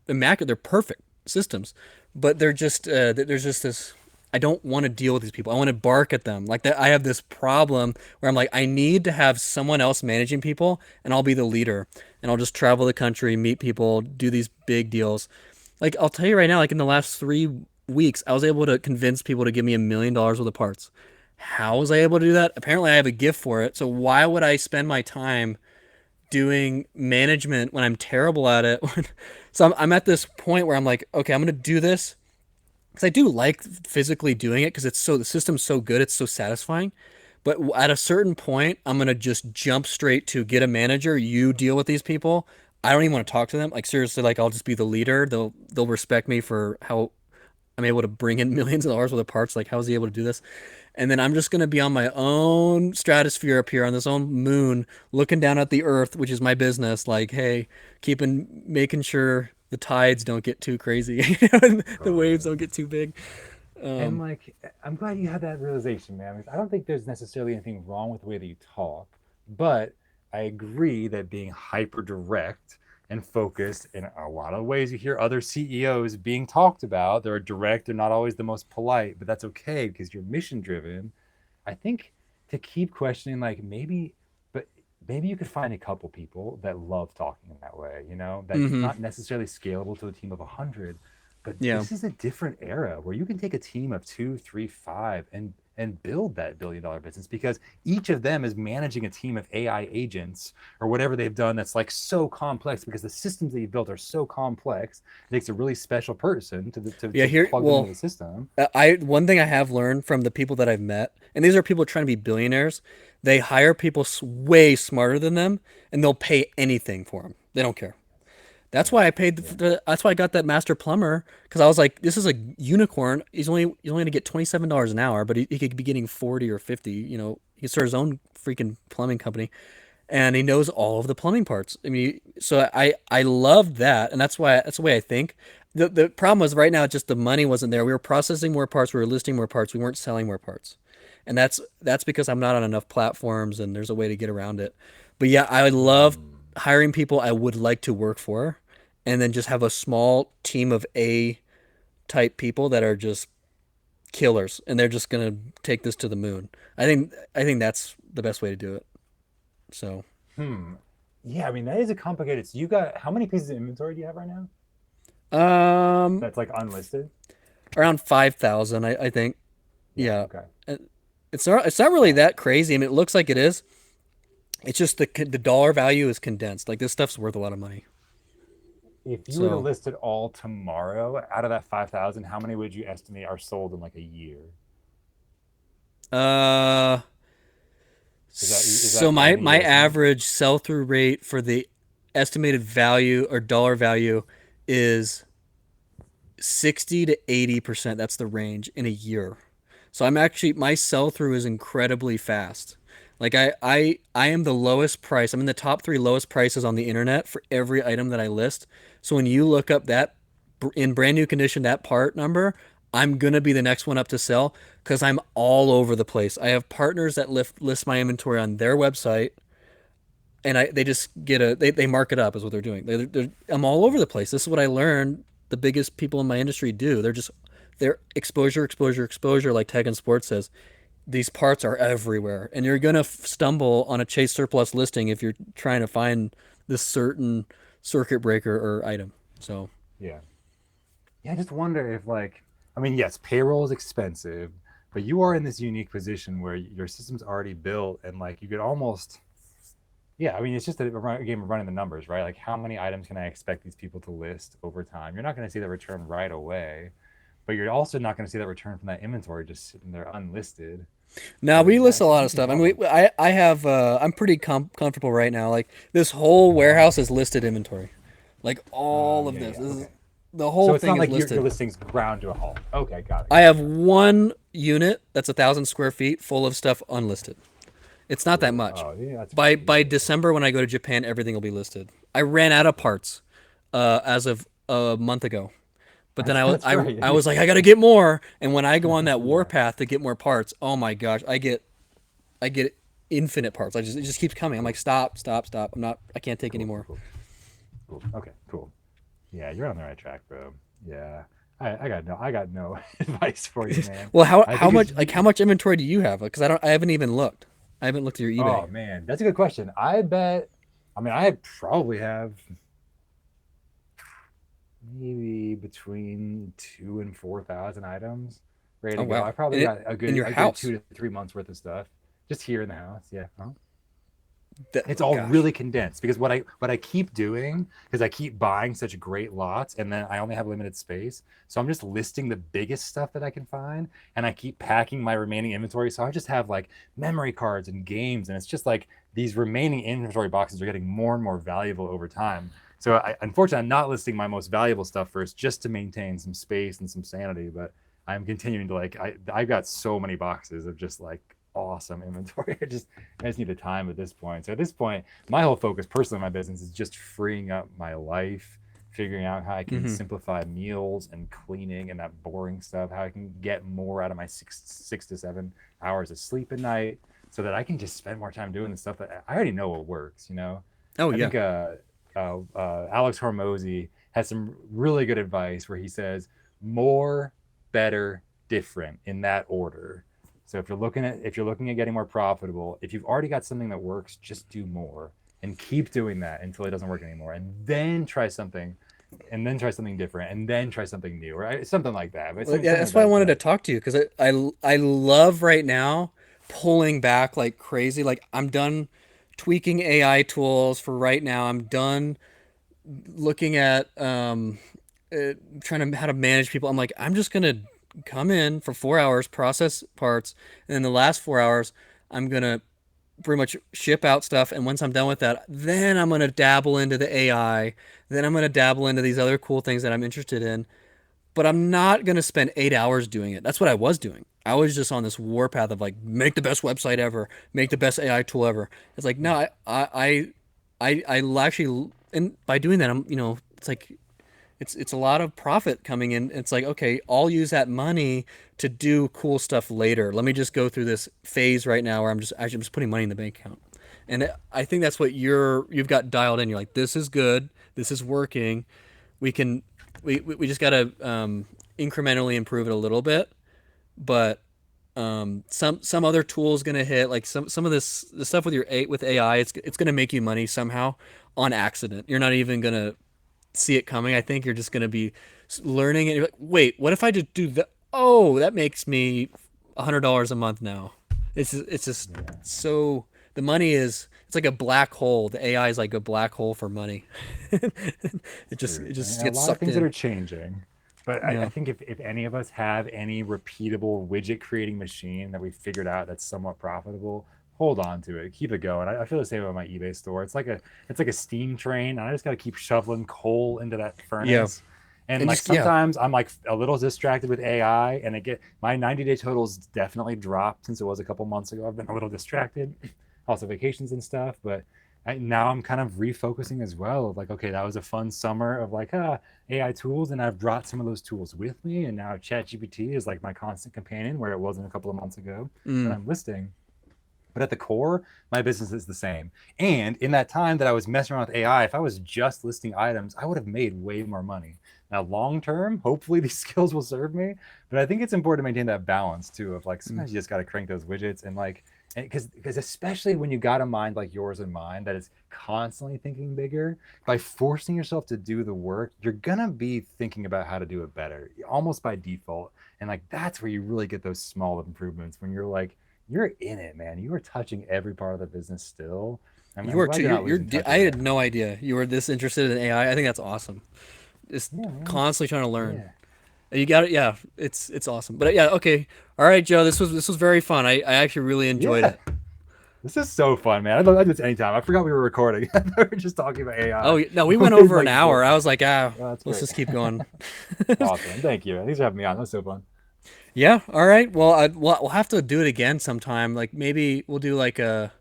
immaculate. They're perfect systems, but they're just there's just this. I don't want to deal with these people. I want to bark at them. Like that, I have this problem where I'm like, I need to have someone else managing people, and I'll be the leader, and I'll just travel the country, meet people, do these big deals. Like I'll tell you right now, like in the last 3 weeks, I was able to convince people to give me $1 million worth of parts. How was I able to do that? Apparently, I have a gift for it. So why would I spend my time doing management when I'm terrible at it? So I'm at this point where I'm like, okay, I'm gonna do this because I do like physically doing it because the system's so good, it's so satisfying. But at a certain point, I'm gonna just jump straight to get a manager. You deal with these people. I don't even want to talk to them. Like seriously, like I'll just be the leader. They'll respect me for how I'm able to bring in millions of dollars worth of parts. Like how is he able to do this? And then I'm just gonna be on my own stratosphere up here on this own moon, looking down at the Earth, which is my business. Like, hey, making sure the tides don't get too crazy, the waves don't Totally. get too big. And Um, like, I'm glad you had that realization, man. Because I don't think there's necessarily anything wrong with the way that you talk, but I agree that being hyper direct and focused in a lot of ways, you hear other CEOs being talked about. They're direct, they're not always the most polite, but that's okay because you're mission driven. I think to keep questioning, like but maybe you could find a couple people that love talking in that way, that it's hmm not necessarily scalable to a team of 100, but Yeah. this is a different era where you can take a team of two, three, five and build that $1 billion business because each of them is managing a team of AI agents or whatever they've done that's like so complex because the systems that you built are so complex. It takes a really special person Yeah. to plug them into the system. I one thing I have learned from the people that I've met, and these are people trying to be billionaires, they hire people way smarter than them, and they'll pay anything for them. They don't care. That's Yeah, why I paid yeah. that's why I got that master plumber because I was like, this is a unicorn. He's only gonna get $27 an hour, but he could be getting 40 or 50. He can start his own freaking plumbing company, and he knows all of the plumbing parts. I mean, so I loved that, and that's the way I think. The problem was right now just the money wasn't there. We were processing more parts, we were listing more parts, we weren't selling more parts, and that's because I'm not on enough platforms, and there's a way to get around it. But yeah, I love Hmm. hiring people I would like to work for, and then just have a small team of A type people that are just killers, and they're just gonna take this to the moon. I think that's the best way to do it. So. Hmm. Yeah, I mean that is a complicated. So you got how many pieces of inventory do you have right now? Um, That's like unlisted. Around 5,000, I think. Yeah. Yeah. Okay. Uh, it's not really Yeah. that crazy. I mean, it looks like it is. It's just the dollar value is condensed. Like this stuff's worth a lot of money. If you were to So, list it all tomorrow, out of that 5,000, how many would you estimate are sold in like a year? uh, Is so that like an my easy estimate? average sell through rate for the estimated value or dollar value is 60 to 80%. That's the range in a year. So I'm actually my sell through is incredibly fast. Like I am the lowest price. I'm in the top three lowest prices on the internet for every item that I list. So when you look up that in brand new condition that part number, I'm gonna be the next one up to sell because I'm all over the place. I have partners that list my inventory on their website, and they just they mark it up is what they're doing. I'm all over the place. This is what I learned. The biggest people in my industry do. They're exposure, like Tech and Sports says. These parts are everywhere, and you're gonna stumble on a chase surplus listing if you're trying to find this certain circuit breaker or item. So Yeah. Yeah, I just wonder if like, I mean, yes, payroll is expensive, but you are in this unique position where your system's already built and like you could almost, yeah, I mean, it's just a game of running the numbers, right? Like, how many items can I expect these people to list over time? You're not going to see that return right away, but you're also not going to see that return from that inventory just sitting there unlisted. now So we yeah, list a it's an lot of interesting stuff. I mean, problem. I have I'm pretty comfortable right now. Like this whole warehouse is listed inventory, like all of Yeah, this. yeah, okay. The So whole it's thing not is like your listed. listings ground to a halt. Okay, got it, I got it, have got it. one unit that's 1,000 square feet full of stuff unlisted. It's not that Cool. much. Oh, yeah, that's great. By Yeah, yeah, December when I go to Japan, everything will be listed. I ran out of parts as of a month ago. But then yeah. That's I right. was like, I gotta get more. And when I go on that Yeah. warpath to get more parts, oh my gosh, I get infinite parts. It just keeps coming. I'm like, Cool. stop, stop, stop. I can't take Cool. Cool. anymore. Cool. Cool. Okay. Cool. Yeah, you're on the right track, bro. Yeah. I got no advice for you, man. Well, I think it's how much inventory do you have? Because I haven't even looked. I haven't looked at your eBay. oh man, that's a good question. I bet I mean I probably have maybe between 2 and 4 thousand items ready Oh to go. wow! I probably got In your a good house. 2 to 3 months worth of stuff just here in the house. Yeah. Uh-huh. That, It's all gosh. really condensed because what I keep doing because I keep buying such great lots and then I only have limited space. So I'm just listing the biggest stuff that I can find and I keep packing my remaining inventory. So I just have like memory cards and games and it's just like these remaining inventory boxes are getting more and more valuable over time. So unfortunately I'm not listing my most valuable stuff first just to maintain some space and some sanity, but I'm continuing to like I've got so many boxes of just like awesome inventory. I just need the time at this point. So at this point, my whole focus personally in my business is just freeing up my life, figuring out how I can Hmm. simplify meals and cleaning and that boring stuff, how I can get more out of my 6 to 7 hours of sleep a night so that I can just spend more time doing the stuff that I already know what works, you know? Oh I yeah. think Alex Hormozy has some really good advice where he says more, better, different in that order. So if you're looking at getting more profitable, if you've already got something that works, just do more and keep doing that until it doesn't work anymore, and then try something different, and then try something new, or something like that. But Well, yeah, something that's why I about wanted to that. talk to you because I love right now pulling back like crazy. Like I'm done tweaking AI tools for right now. I'm done looking at trying to how to manage people. I'm like I'm just gonna come in for 4 hours, process parts, and then the last 4 hours I'm gonna pretty much ship out stuff. And once I'm done with that, then I'm gonna dabble into the AI. Then I'm gonna dabble into these other cool things that I'm interested in, but I'm not gonna spend 8 hours doing it. That's what I was doing. I was just on this warpath of like make the best website ever, make the best AI tool ever. It's like no, I actually, and by doing that, I'm it's like it's a lot of profit coming in. It's like okay, I'll use that money to do cool stuff later. Let me just go through this phase right now where I'm just putting money in the bank account, and I think that's what you've got dialed in. You're like this is good, this is working. We can we just gotta incrementally improve it a little bit, but some other tool is gonna hit like some of this the stuff with with AI. It's gonna make you money somehow on accident. You're not even gonna see it coming. I think you're just gonna be learning and you're like, wait, what if I just do that? Oh, that makes me $100 a month now. It's just Yeah. so the money is it's like a black hole. The AI is like a black hole for money. True. It just And a gets lot of sucked things that in. are changing. But I Yeah. think if any of us have any repeatable widget creating machine that we figured out that's somewhat profitable, hold on to it, keep it going. I feel the same about my eBay store. It's like a steam train, and I just got to keep shoveling coal into that Yeah. furnace. And And like just yeah. sometimes I'm like a little distracted with AI, and it get my 90-day totals definitely dropped since it was a couple months ago. I've been a little distracted, also vacations and stuff, but now I'm kind of refocusing as well. Of like, okay, that was a fun summer of like AI tools, and I've brought some of those tools with me. And now ChatGPT is like my constant companion, where it wasn't a couple of months ago when Mm. I'm listing. But at the core, my business is the same. And in that time that I was messing around with AI, if I was just listing items, I would have made way more money. Now, long term, hopefully these skills will serve me. But I think it's important to maintain that balance too of like Mm. sometimes you just got to crank those widgets and like, because especially when you got a mind like yours and mine that is constantly thinking bigger, by forcing yourself to do the work, you're gonna be thinking about how to do it better, almost by default. And like that's where you really get those small improvements when you're like, you're in it, man. You are touching every part of the business still. You I'm are glad too. you're not losing touch I of had that. no idea you were this interested in AI. I think that's awesome. Just Yeah, man. constantly trying to learn. Yeah. You got it. Yeah, it's awesome. But yeah, okay. All right, Joe. This was very fun. I actually really enjoyed Yeah. it. This is so fun, man. I do this anytime. I forgot we were recording. We were just talking about AI. Oh no, we went over an Like, hour. I was like, oh, that's let's great. just keep going. Awesome. Thank you. Thanks for having me on. That was so fun. Yeah. All right. Well, we'll have to do it again sometime. Like maybe we'll do like a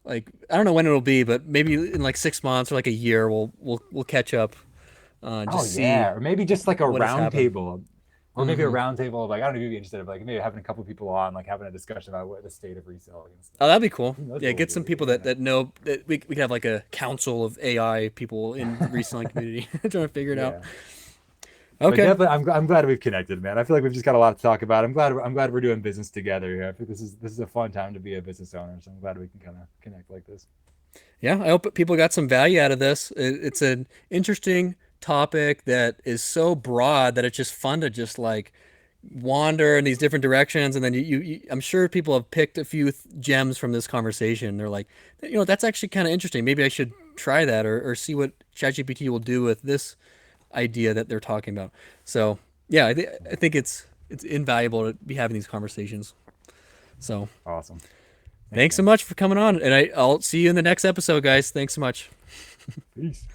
like I don't know when it'll be, but maybe in like 6 months or like a year, we'll catch up. Oh Just see yeah, or maybe just like a what has round happened. table, or maybe a Hmm. round table of like I don't know if you'd be interested of like maybe having a couple people on, like having a discussion about what the state of reselling and stuff. Oh, that'd be cool. Who knows Yeah, what we'll get do some with it? people You that know that we could have like a council of AI people in the reselling community trying to figure it out. Yeah. But Okay. definitely, I'm glad we've connected, man. I feel like we've just got a lot to talk about. I'm glad we're doing business together here. I think this is a fun time to be a business owner. So I'm glad we can kind of connect like this. Yeah, I hope people got some value out of this. It's an interesting topic that is so broad that it's just fun to just like wander in these different directions, and then I'm sure people have picked a few gems from this conversation. They're like, that's actually kind of interesting. Maybe I should try that or see what ChatGPT will do with this idea that they're talking about. So yeah, I think it's invaluable to be having these conversations. So Awesome. Thanks, thanks so man. much for coming on, and I'll see you in the next episode, guys. Thanks so much. Peace.